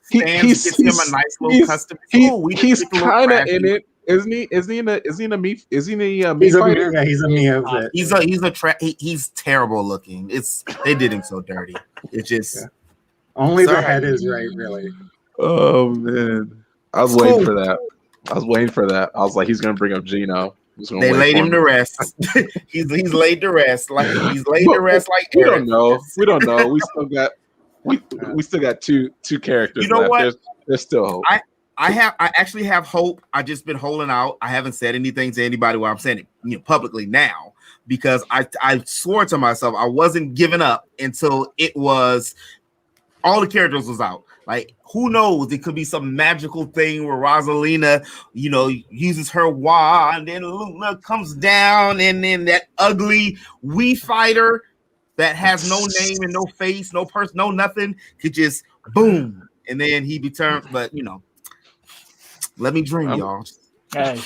Stans gets him a nice little custom. He's kind of in it, isn't he? Is he in a Mii? Is he in a Mii fighter? Yeah, he's a Mii outfit. He's terrible looking. They did him so dirty. It's just only the head is right, really. Oh man, I was waiting for that. I was like, he's gonna bring up Gino. They laid him to rest. he's laid to rest. Like he's laid to rest. Like we don't know. We still got two characters. You know left. what? There's still hope. I actually have hope. I just been holding out. I haven't said anything to anybody while I'm saying it publicly now because I swore to myself I wasn't giving up until it was all the characters was out. Like, who knows? It could be some magical thing where Rosalina, you know, uses her wand, and then Luna comes down, and then that ugly Wii fighter that has no name and no face, no person, no nothing, could just boom, and then he be turned. But you know, let me dream, y'all. Hey,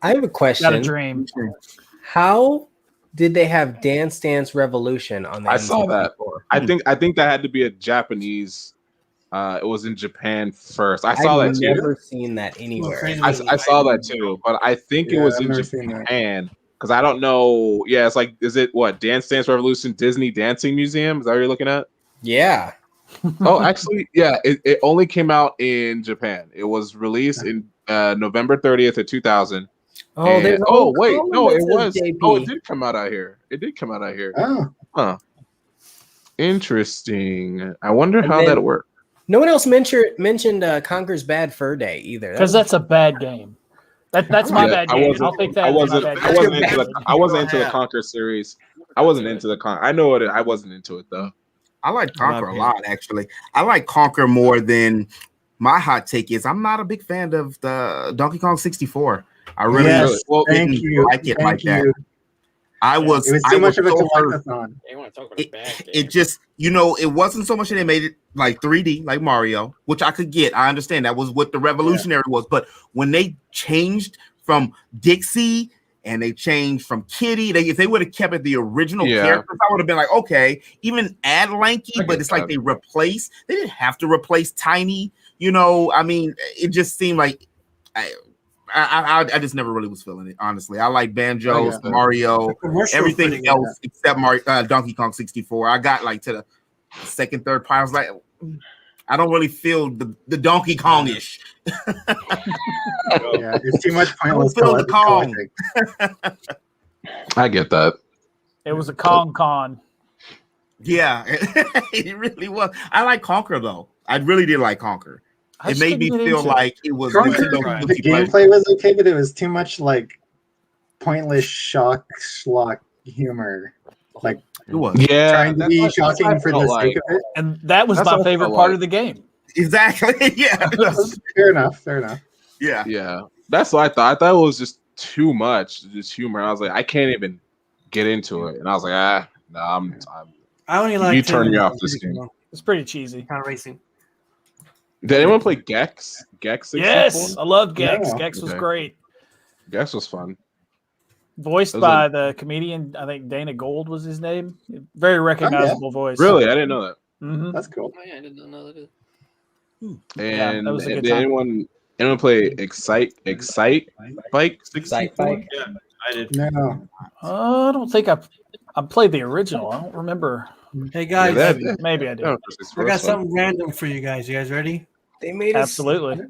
I have a question. Got a dream. How did they have Dance Dance Revolution on the I saw that. N64? I think that had to be a Japanese. It was in Japan first. I saw that too. I've never seen that anywhere. I saw that too, but I think it was in Japan because I don't know. Yeah, it's like, is it what Dance Dance Revolution Disney Dancing Museum? Is that what you're looking at? Yeah. Oh, actually, yeah. It only came out in Japan. It was released in November 30th of 2000. Oh, wait, no, it was. JP. Oh, it did come out out here. Oh, huh. Interesting. I wonder how that worked. No one else mentioned Conker's Bad Fur Day either. Because that's a bad game. That's my bad game. I'll take that. I wasn't into the Conker series. I wasn't into the Conker. I know it. I wasn't into it though. I like Conker a lot, actually. I like Conker more than my hot take is. I'm not a big fan of the Donkey Kong 64. I really didn't like it like that. It was too much of a collectathon. It just, you know, it wasn't so much that they made it like 3D, like Mario, which I could get. I understand that was what the revolutionary was. But when they changed from Dixie and they changed from Kitty, if they would have kept it the original characters, I would have been like, okay, even add Lanky, but it's like they didn't have to replace Tiny. You know, I mean, it just seemed like I just never really was feeling it, honestly. I like Banjos, Mario, everything else except Donkey Kong 64. I got like to the second, third part. I was like, I don't really feel the Donkey Kong-ish. Yeah, it's too much pointless. I don't feel the Kong. I get that. It was a Con. Yeah, it really was. I like Conker, though. I really did like Conker. It made me feel like it was the gameplay was okay, but it was too much like pointless schlock humor. Like it was trying to be shocking for the sake of it. And that was my favorite part of the game. Exactly. Yeah. Fair enough. Yeah. That's what I thought. I thought it was just too much, just humor. I was like, I can't even get into it. And I was like, I only like you turn me off this game. It's pretty cheesy. Kind of racing. Did anyone play Gex? Gex 64? Yes, I love Gex. Yeah. Gex was great. Gex was fun. Voiced by the comedian, I think Dana Gold was his name. Very recognizable voice. Really? I didn't know that. Mm-hmm. That's cool. Oh, yeah, I didn't know that. And that was a good did anyone play Excite Bike 64? Yeah, I did. No. I don't think I played the original. I don't remember. Hey guys, maybe I did. I got something random for you guys. You guys ready? They made us absolutely.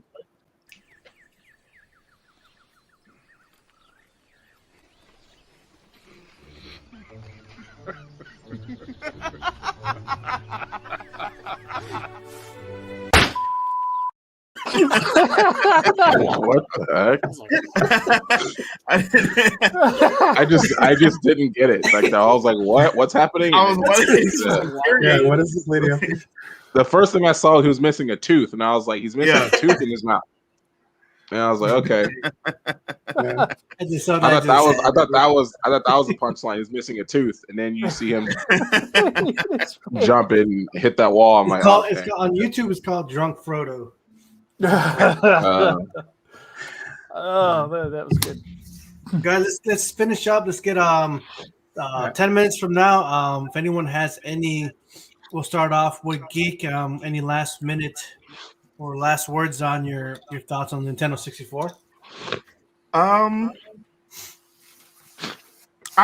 What the heck? I just didn't get it. Like I was like, what's happening? I was wondering. Yeah, what is this lady up to? The first thing I saw, he was missing a tooth, and I was like, he's missing a tooth in his mouth. And I was like, okay. Yeah. I thought that was the punchline. He's missing a tooth, and then you see him jump and hit that wall. I'm like, on YouTube, it's called Drunk Frodo. Oh man, that was good. Guys, let's finish up. Let's get 10 minutes from now. If anyone has any, we'll start off with Geek. Any last minute or last words on your thoughts on Nintendo 64? I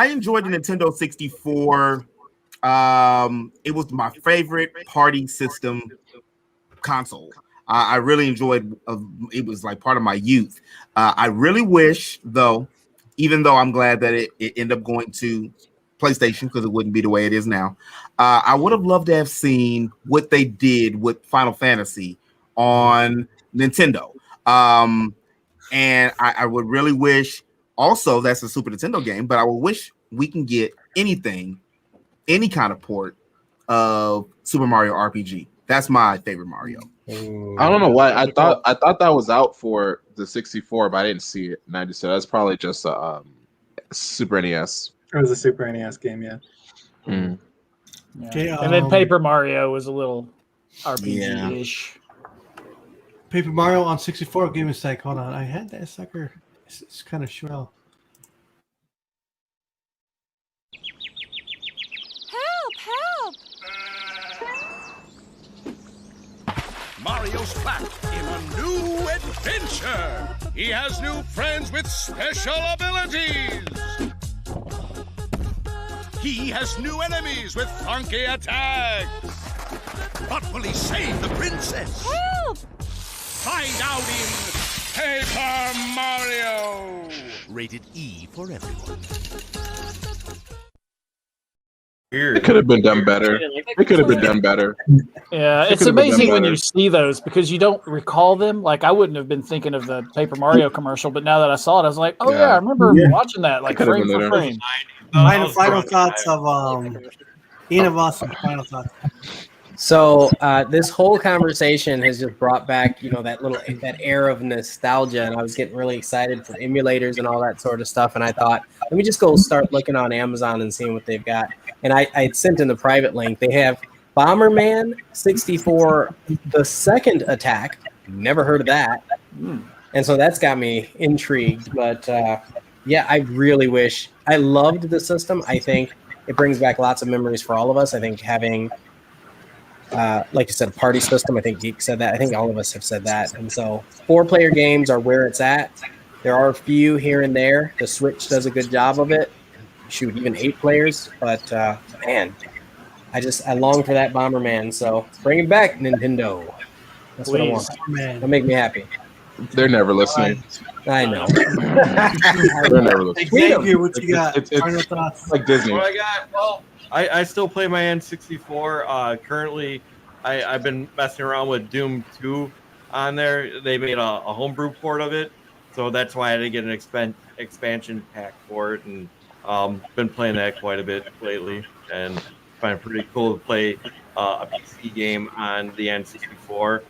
enjoyed the Nintendo 64. It was my favorite party system console. I really enjoyed. It was like part of my youth. I really wish, though, even though I'm glad that it ended up going to PlayStation because it wouldn't be the way it is now. I would have loved to have seen what they did with Final Fantasy on Nintendo. And I would really wish. Also, that's a Super Nintendo game, but I would wish we can get anything, any kind of port of Super Mario RPG. That's my favorite Mario. I don't know why. I thought that was out for the 64, but I didn't see it, and I just said that's probably just a Super NES. It was a Super NES game, yeah. Yeah. Okay, and then Paper Mario was a little RPG-ish. Paper Mario on 64. Give me a sec. Hold on. I had that sucker. It's kind of shrill. Help! Mario's back in a new adventure. He has new friends with special abilities. He has new enemies with funky attacks. But will he save the princess? Help! Find out in Paper Mario. Rated E for everyone. It could have been done better. It could have been done better. Yeah, it's amazing when you see those because you don't recall them. Like I wouldn't have been thinking of the Paper Mario commercial, but now that I saw it, I was like, "Oh yeah, I remember watching that like frame for frame." Final thoughts of Ian of Awesome. Final thoughts. So this whole conversation has just brought back, that era of nostalgia, and I was getting really excited for emulators and all that sort of stuff. And I thought, let me just go start looking on Amazon and seeing what they've got. And I sent in the private link. They have Bomberman 64, the second attack. Never heard of that. And so that's got me intrigued. But yeah, I really wish. I loved the system. I think it brings back lots of memories for all of us. I think having, like you said, a party system. I think Geek said that. I think all of us have said that. And so 4-player games are where it's at. There are a few here and there. The Switch does a good job of it. Shoot, even 8 players. But man, I long for that Bomberman. So bring it back, Nintendo. That's what I want. That'll make me happy. They're never listening. I know. They're never listening. Xavier, what you got? It's like Disney. What I got? Well, I still play my N64. Currently, I've been messing around with Doom 2 on there. They made a homebrew port of it, so that's why I had to get an expansion pack for it, and been playing that quite a bit lately, and find it pretty cool to play a PC game on the N64.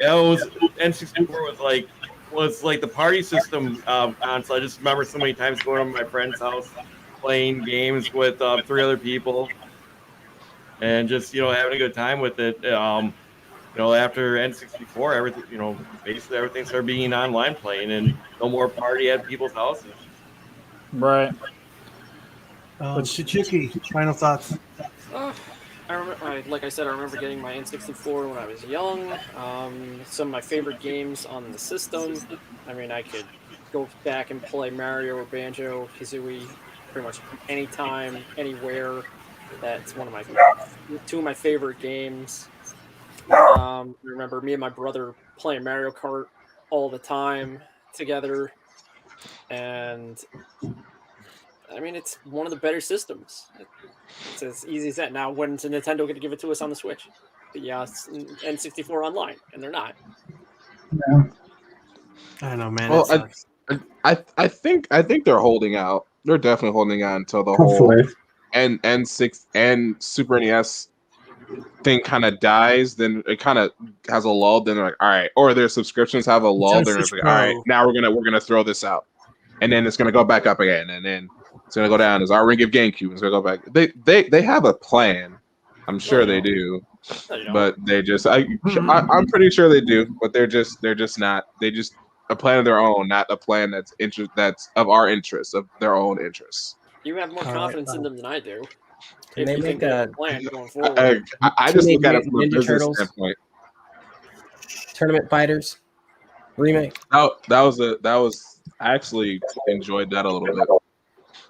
N64 was like the party system console. I just remember so many times going to my friend's house, playing games with 3 other people, and just having a good time with it. After N64, everything basically everything started being online playing, and no more party at people's houses. Right. Chichuki, final thoughts. I remember, like I said, I remember getting my N64 when I was young. Some of my favorite games on the system. I mean, I could go back and play Mario or Banjo, Kazooie, pretty much anytime, anywhere. That's two of my favorite games. I remember me and my brother playing Mario Kart all the time together, and I mean, it's one of the better systems. It's as easy as that. Now, when's Nintendo going to give it to us on the Switch? The N64 Online, and they're not. Yeah. I don't know, man. Well, I think they're holding out. They're definitely holding out until the whole N6 and Super NES thing kind of dies. Then it kind of has a lull. Then they're like, all right, or their subscriptions have a lull. Then it's like, all right, now we're gonna throw this out, and then it's gonna go back up again, and then it's gonna go down. It's our ring of GameCube. It's gonna go back. They have a plan. I'm sure they do, but they just I'm pretty sure they do, but they're just not. They just a plan of their own, not a plan that's of our interests, of their own interests. You have more confidence in them than I do. Can they make a plan going forward? I just look at it from a business standpoint. Tournament Fighters remake. That was I actually enjoyed that a little bit.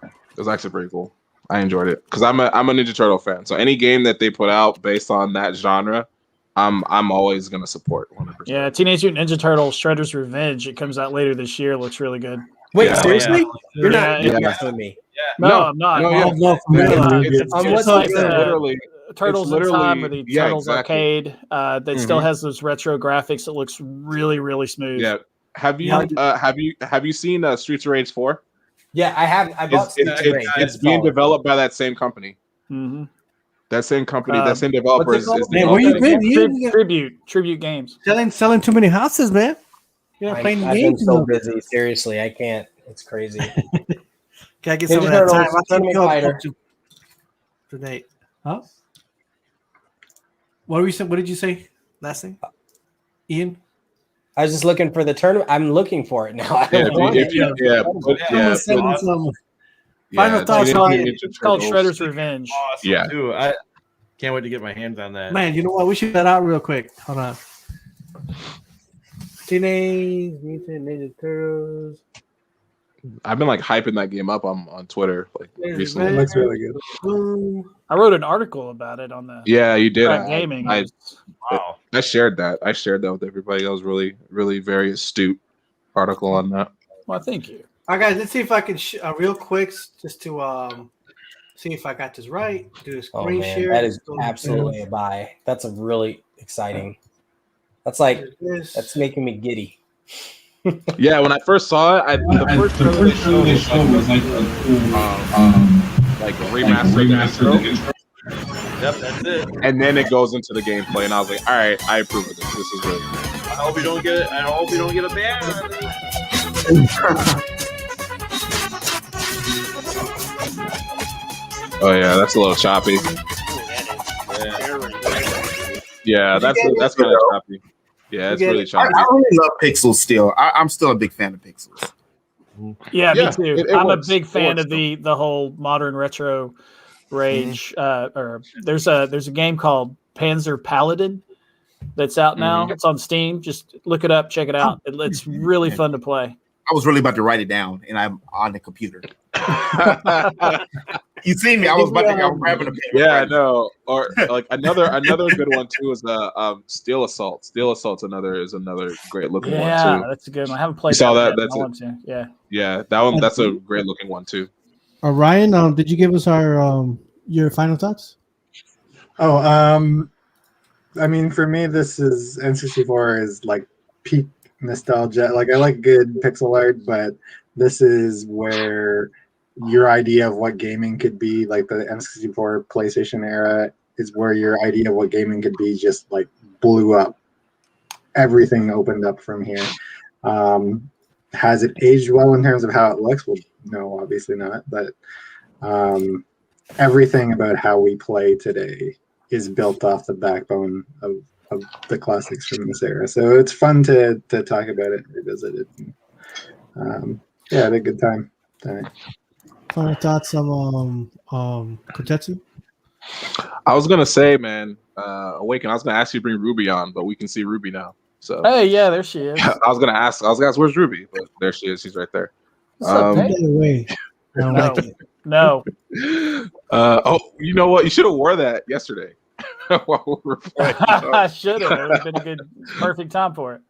It was actually pretty cool. I enjoyed it because I'm a Ninja Turtle fan. So any game that they put out based on that genre, I'm always gonna support 100%. Yeah, Teenage Mutant Ninja Turtles: Shredder's Revenge. It comes out later this year. Looks really good. Wait, seriously? You're not messing with me. No, I'm not. It's literally Turtles in Time or the Turtles exactly. Arcade. That still has those retro graphics. It looks really, really smooth. Yeah. Have you seen Streets of Rage 4? Yeah, I have. I bought it's being developed by that same company. Mm-hmm. That same company, that same developer is man, where you been? Tribute Games. Selling too many houses, man. Yeah, playing I've games. been so busy. Seriously, I can't. It's crazy. Gotta get some of that time. I'll keep you up to date. Huh? What did you say? Last thing, Ian. I was just looking for the tournament. I'm looking for it now. Final thoughts on it. It's called Shredder's Revenge. Awesome, yeah. Too. I can't wait to get my hands on that. Man, you know what? We should that out real quick. Hold on. Teenage Mutant Ninja Turtles. I've been like hyping that game up on Twitter recently. It looks really good. I wrote an article about it on the Yeah, you did. gaming. I shared that. I shared that with everybody. That was really, really very astute article on that. Well, thank you. All right, guys. Let's see if I can real quick just to see if I got this right. Do a screen share. That is absolutely a buy. That's a really exciting. That's like that's making me giddy. Yeah, when I first saw it, the first trailer they showed was like a remastered intro. Yep, that's it. And then it goes into the gameplay, and I was like, all right, I approve of this. This is good. I hope you don't get a ban. Oh yeah, that's a little choppy. Yeah, that's kind of choppy. Yeah, it's really choppy. I really love pixels still. I'm still a big fan of pixels. Yeah, me too. I'm works. a big fan of the whole modern retro rage. Or there's a game called Panzer Paladin that's out now. It's on Steam. Just look it up, check it out. It's really fun to play. I was really about to write it down, and I'm on the computer. You see me? I was grabbing a pen. Yeah, I know. Or like another good one too is Steel Assault. Steel Assault's another great looking one too. Yeah, that's a good one. I haven't played. You saw that? That's yeah, that one. That's a great looking one too. Ryan, did you give us your final thoughts? Oh, I mean, for me, this is N64 is like peak nostalgia. Like I like good pixel art, but this is where your idea of what gaming could be, like the N64 PlayStation era, is where your idea of what gaming could be just like blew up. Everything opened up from here. Has it aged well in terms of how it looks? Well, no, obviously not. But everything about how we play today is built off the backbone of the classics from this era. So it's fun to talk about it, revisit it. And, yeah, I had a good time tonight. Final thoughts on Kotetsu? I was gonna say, man, Awaken. I was gonna ask you to bring Ruby on, but we can see Ruby now. So hey, yeah, there she is. I was gonna ask, where's Ruby? But there she is. She's right there. What's up, I don't like it. No. Oh, you know what? You should have wore that yesterday while we were playing. I should have. It would have been a good, perfect time for it.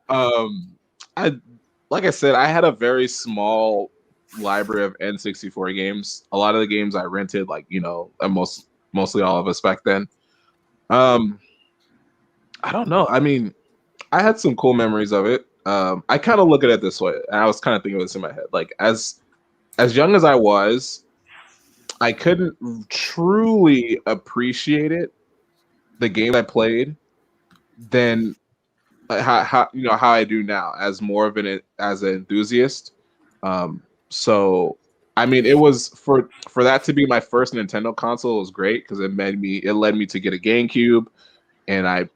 Like I said, I had a very small library of N64 games. A lot of the games I rented, like mostly all of us back then. I don't know. I mean, I had some cool memories of it. I kind of look at it this way, and I was kind of thinking of this in my head. Like as young as I was, I couldn't truly appreciate it, the game I played, than how I do now as more of an enthusiast. So I mean, it was for that to be my first Nintendo console was great because it led me to get a GameCube, and I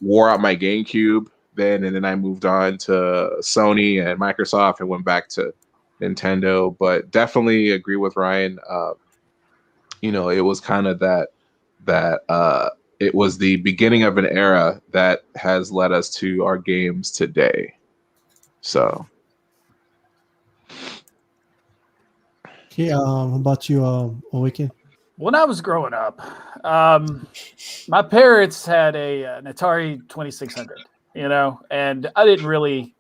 wore out my GameCube then, and then I moved on to Sony and Microsoft and went back to Nintendo. But definitely agree with Ryan. It was kind of that it was the beginning of an era that has led us to our games today. So. Okay, how about you, Awaken? When I was growing up, my parents had an Atari 2600, and I didn't really,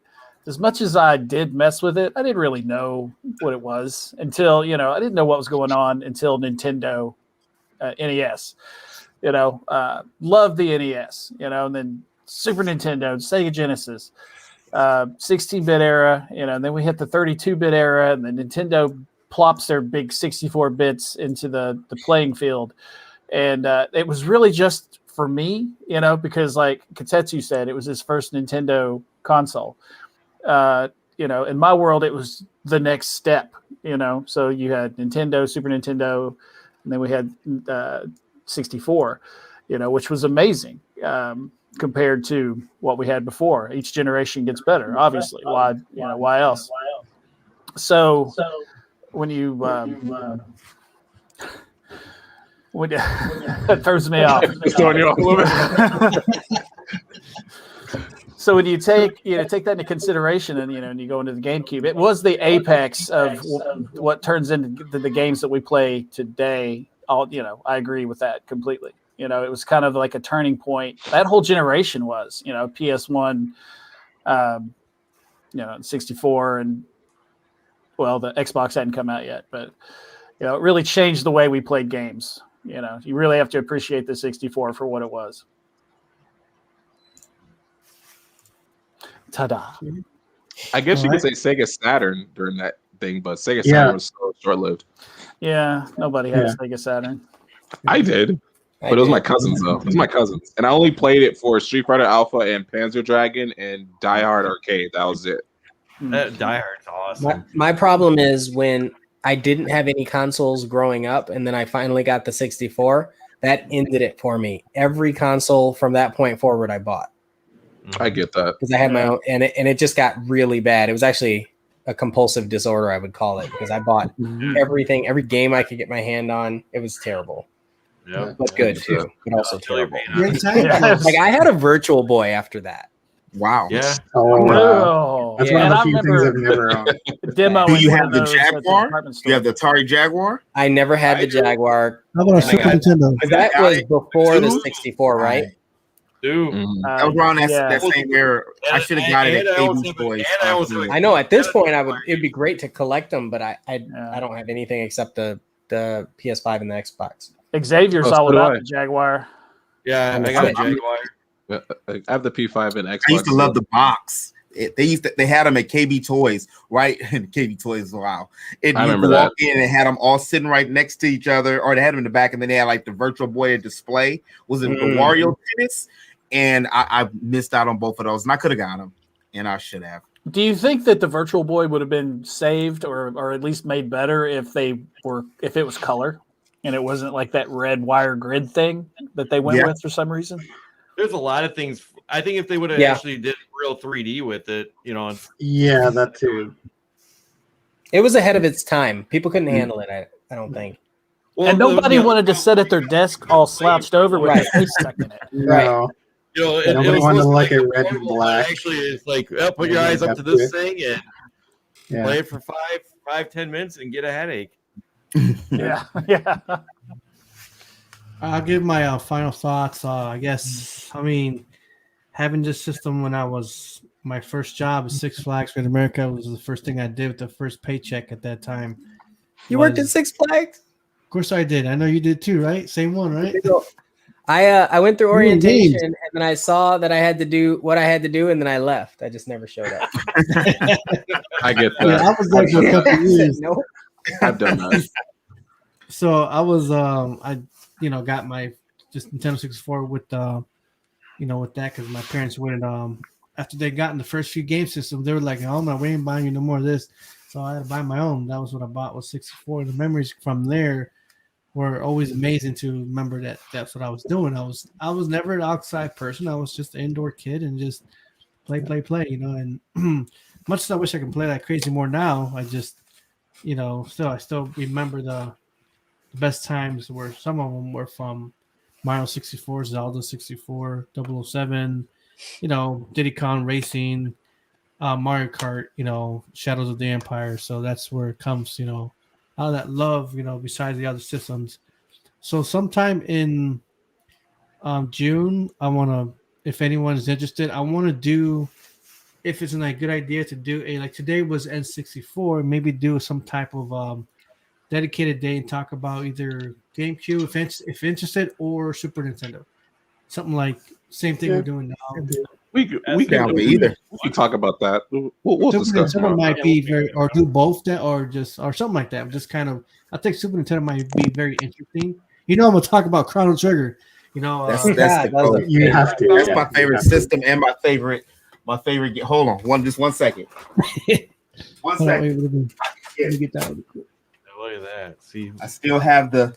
as much as I did mess with it, I didn't really know what it was until, I didn't know what was going on until Nintendo NES. Loved the NES, and then Super Nintendo, Sega Genesis, 16-bit era, and then we hit the 32-bit era, and then Nintendo plops their big 64 bits into the playing field. And it was really just for me, because like KOTETSU said, it was his first Nintendo console. In my world, it was the next step, so you had Nintendo, Super Nintendo, and then we had 64, which was amazing compared to what we had before. Each generation gets better, obviously. Why else? So when you that throws me off. It's throwing you off a little bit. So when you take that into consideration, and you go into the GameCube, it was the apex of what turns into the games that we play today. I agree with that completely. It was kind of like a turning point. That whole generation was, PS1, 64, and well, the Xbox hadn't come out yet, but it really changed the way we played games. You really have to appreciate the 64 for what it was. Ta-da! I guess you could say Sega Saturn during that thing, but Sega Saturn was so short-lived. Yeah, nobody had a Sega Saturn. I did, but it was my cousins though. It was my cousins, and I only played it for Street Fighter Alpha and Panzer Dragon and Die Hard Arcade. That was it. Die Hard's awesome. My problem is when I didn't have any consoles growing up, and then I finally got the 64. That ended it for me. Every console from that point forward, I bought. I get that because I had my own, and it just got really bad. It was actually a compulsive disorder, I would call it, because I bought everything, every game I could get my hand on. It was terrible. Yeah, but good too, but also terrible. Yeah. Like I had a Virtual Boy after that. Wow. Yeah. Oh, that's one of the few things I've never owned. Demo. Do you have the Jaguar? Do you have the Atari Jaguar? I never had the Jaguar. How about a Super Nintendo? That was before the 64, right? Dude. That was around that same era. I should have got it at KB Toys. I know at this point it'd be great to collect them, but I don't have anything except the PS5 and the Xbox. Xavier's all about the Jaguar. Yeah, I got a Jaguar. I have the P5 and Xbox. I used to love the box. They had them at KB Toys, right? And KB Toys, wow. I remember that. Walk in and had them all sitting right next to each other, or they had them in the back, and then they had like the Virtual Boy display. Was it the Wario Tennis? And I missed out on both of those, and I could have got them, and I should have. Do you think that the Virtual Boy would have been saved, or at least made better if it was color, and it wasn't like that red wire grid thing that they went with for some reason? There's a lot of things. I think if they would have actually did real 3D with it, Yeah, that too. It was ahead of its time. People couldn't handle it. I don't think. Well, and nobody wanted to sit at their desk all slouched over with their face stuck in it. No. Nobody wanted to like it red and black. Actually, it's like put your eyes up to this thing and play it for 5-10 minutes and get a headache. Yeah, yeah. I'll give my final thoughts. I guess, I mean, having this system when I was my first job at Six Flags Great America was the first thing I did with the first paycheck at that time. You worked at Six Flags? Of course I did. I know you did too, right? Same one, right? I went through You were orientation games. and then I saw that I had to do what I had to do and then I left. I just never showed up. I get that. Yeah, I was there for a couple of years. Nope. I've done that. So I was I got my just Nintendo 64 with with that because my parents wouldn't after they got in the first few game systems they were like, oh no, we ain't buying you no more of this. So I had to buy my own. That was what I bought with 64. The memories from there were always amazing to remember that that's what I was doing. I was never an outside person. I was just an indoor kid and just play, and much as I wish I could play that crazy more now, I just I still remember the best times where some of them were from Mario 64, Zelda 64, 007, Diddy Kong Racing, Mario Kart, Shadows of the Empire. So that's where it comes, all that love, besides the other systems. So sometime in June, I want to, if anyone is interested, I want to do, if it's a good idea to do like today was N64, maybe do some type of dedicated day and talk about either GameCube if interested or Super Nintendo. Something like same thing we're doing now. We can talk about that. We'll Super discuss Nintendo more. might be very, or do both that, or something like that. Just kind of, I think Super Nintendo might be very interesting. I'm gonna talk about Chrono Trigger. That's the goal. You have to. That's Yeah, my favorite system and my favorite. Hold on, just 1 second. One Hold on, second. let me get that really quick. Look at that. See, I still have the.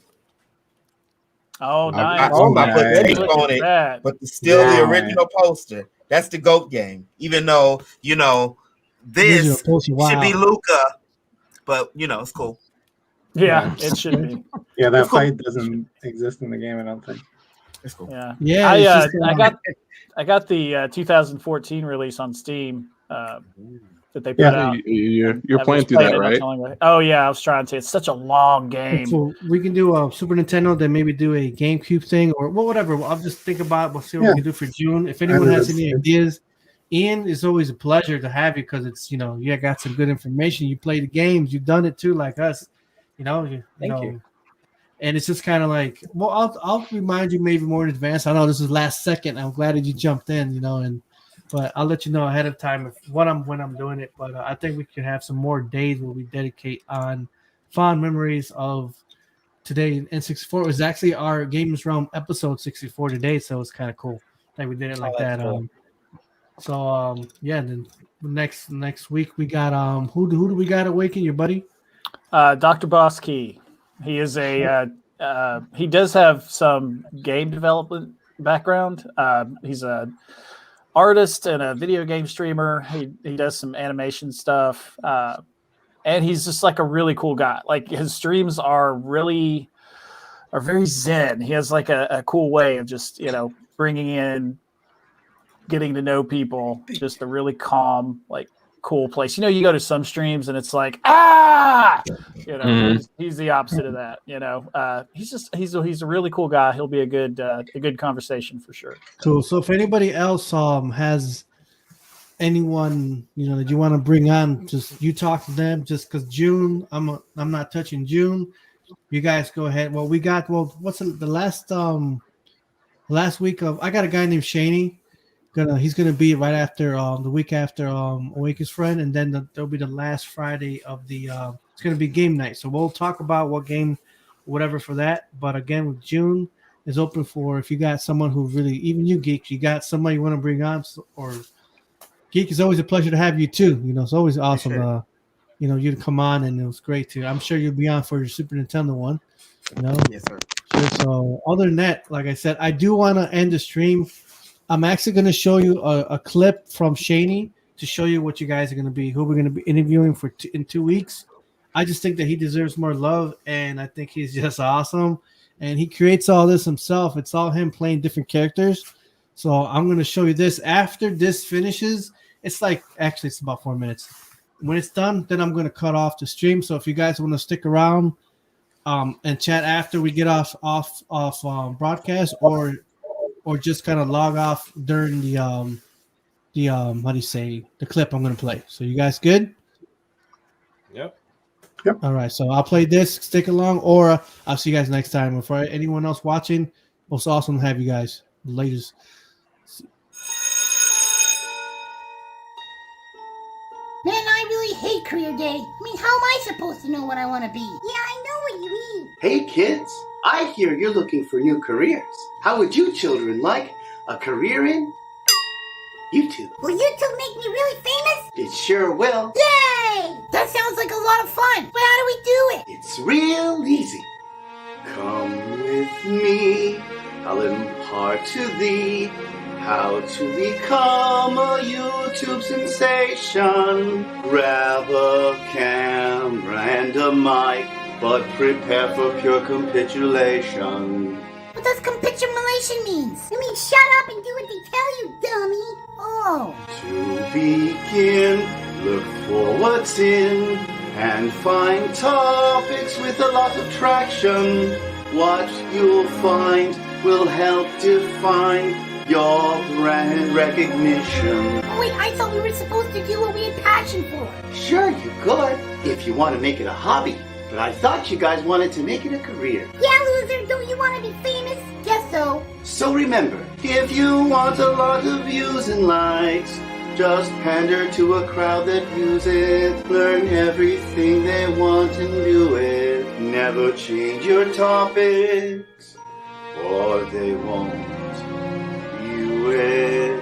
Oh, nice. I put tape on it, but it's still the original poster. That's the GOAT game. Even though this Original poster, wow. should be Luca, but it's cool. Yeah, it should be. Yeah, that fight doesn't exist in the game, I don't think. It's cool. Yeah, Yeah, I got the 2014 release on Steam that they put out. You're playing through that, right? Oh yeah, I was trying to. It's such a long game. So we can do a Super Nintendo, then maybe do a GameCube thing, or whatever. I'll just think about. We'll see what we can do for June. If anyone has any ideas, Ian, it's always a pleasure to have you because it's you got some good information. You play the games, you've done it too, like us. Thank you. And it's just kind of like, well, I'll remind you maybe more in advance. I know this is last second. I'm glad that you jumped in, but I'll let you know ahead of time when I'm doing it. But I think we could have some more days where we dedicate on fond memories of today. N64 was actually our Games Realm episode 64 today, so it's kind of cool that we did it like that. Cool. Then next week we got who do we got Awaken, your buddy? Dr. Boss Key. He is he does have some game development background. He's a artist and a video game streamer. He does some animation stuff. And he's just like a really cool guy. Like his streams are very zen. He has like a cool way of just, bringing in, getting to know people, just a really calm, like cool place. You go to some streams and it's like, he's the opposite of that. He's a really cool guy. He'll be a good conversation for sure. Cool. So if anybody else has anyone that you want to bring on, just you talk to them. Just because June, I'm not touching June. You guys go ahead. Well, what's the last week of? I got a guy named Shaney. He's gonna be right after the week after Awaken's Friend, and then there'll be the last Friday of the. It's gonna be game night, so we'll talk about what game, whatever for that. But again, with June is open for if you got someone who really, even you geeks, you got somebody you want to bring on, or Geek, it's always a pleasure to have you too. It's always awesome. Sure. You to come on, and it was great too. I'm sure you'll be on for your Super Nintendo one. Yes, sir. Sure. So other than that, like I said, I do want to end the stream. I'm actually going to show you a clip from Shaney to show you what you guys are going to be, who we're going to be interviewing in 2 weeks. I just think that he deserves more love, and I think he's just awesome. And he creates all this himself. It's all him playing different characters. So I'm going to show you this. After this finishes, it's about 4 minutes. When it's done, then I'm going to cut off the stream. So if you guys want to stick around, and chat after we get off broadcast, or just kind of log off during the how do you say, the clip I'm gonna play. So you guys good? Yep. All right, so I'll play this, stick along, or I'll see you guys next time. And for anyone else watching, it's awesome to have you guys. Latest. Man, I really hate career day. I mean, how am I supposed to know what I want to be? Yeah, I know what you mean. Hey kids, I hear you're looking for new careers. How would you children like a career in YouTube? Will YouTube make me really famous? It sure will. Yay! That sounds like a lot of fun, but how do we do it? It's real easy. Come with me, I'll impart to thee how to become a YouTube sensation. Grab a camera and a mic, but prepare for pure capitulation. What does capitulation means? It means shut up and do what they tell you, dummy. Oh. To begin, look for what's in and find topics with a lot of traction. What you'll find will help define your brand recognition. Oh wait, I thought we were supposed to do what we had passion for. Sure, you could, if you want to make it a hobby. But I thought you guys wanted to make it a career. Yeah, loser, don't you want to be famous? Guess so. So remember, if you want a lot of views and likes, just pander to a crowd that views it. Learn everything they want and do it. Never change your topics, or they won't view it.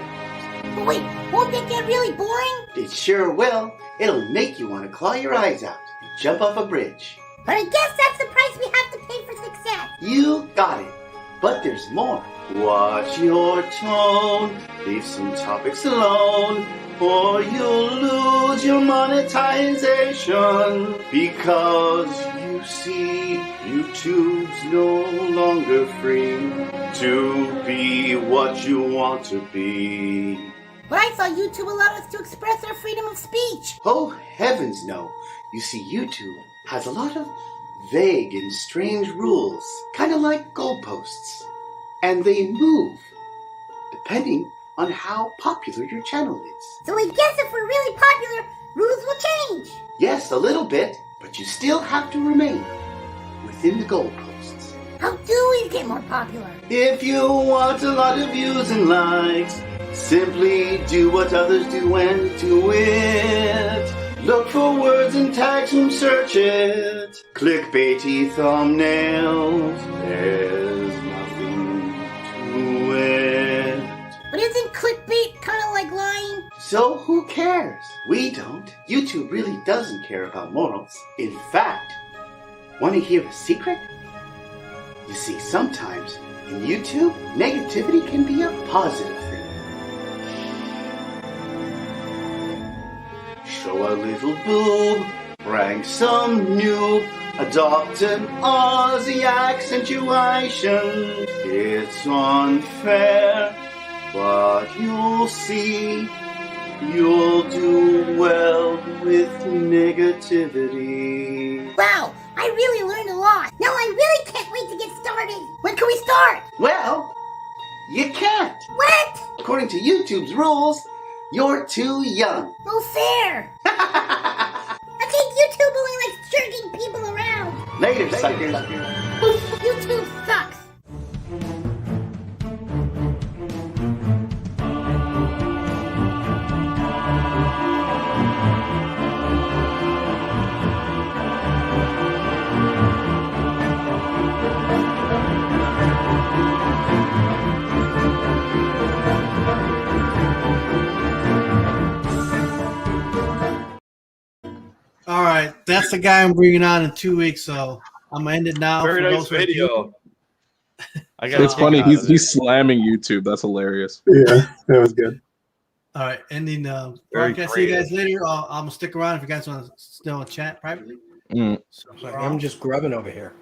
But wait, won't that get really boring? It sure will. It'll make you want to claw your eyes out and jump off a bridge. But I guess that's the price we have to pay for success. You got it. But there's more. Watch your tone. Leave some topics alone, or you'll lose your monetization. Because you see, YouTube's no longer free to be what you want to be. But I thought YouTube allowed us to express our freedom of speech. Oh, heavens no. You see, YouTube has a lot of vague and strange rules, kind of like goalposts. And they move, depending on how popular your channel is. So I guess if we're really popular, rules will change. Yes, a little bit, but you still have to remain within the goalposts. How do we get more popular? If you want a lot of views and likes, simply do what others do and do it. Look for words and tags and search it. Clickbaity thumbnails, there's nothing to it. But isn't clickbait kind of like lying? So who cares? We don't. YouTube really doesn't care about morals. In fact, want to hear a secret? You see, sometimes in YouTube, negativity can be a positive thing. Show a little boob, prank some noob, adopt an Aussie accentuation. It's unfair, but you'll see, you'll do well with negativity. Wow, I really learned a lot. Now I really can't wait to get started. When can we start? Well, you can't. What? According to YouTube's rules, you're too young. No fair. I think YouTube only likes jerking people around. Later, suckers. YouTube sucks. All right, that's the guy I'm bringing on in 2 weeks, so I'm gonna end it now. Very For nice those who- video. It's funny. He's slamming YouTube. That's hilarious. Yeah, that was good. All right, ending Very broadcast. See you guys creative. later. I'm gonna stick around if you guys want to still chat privately. I'm just grubbing over here.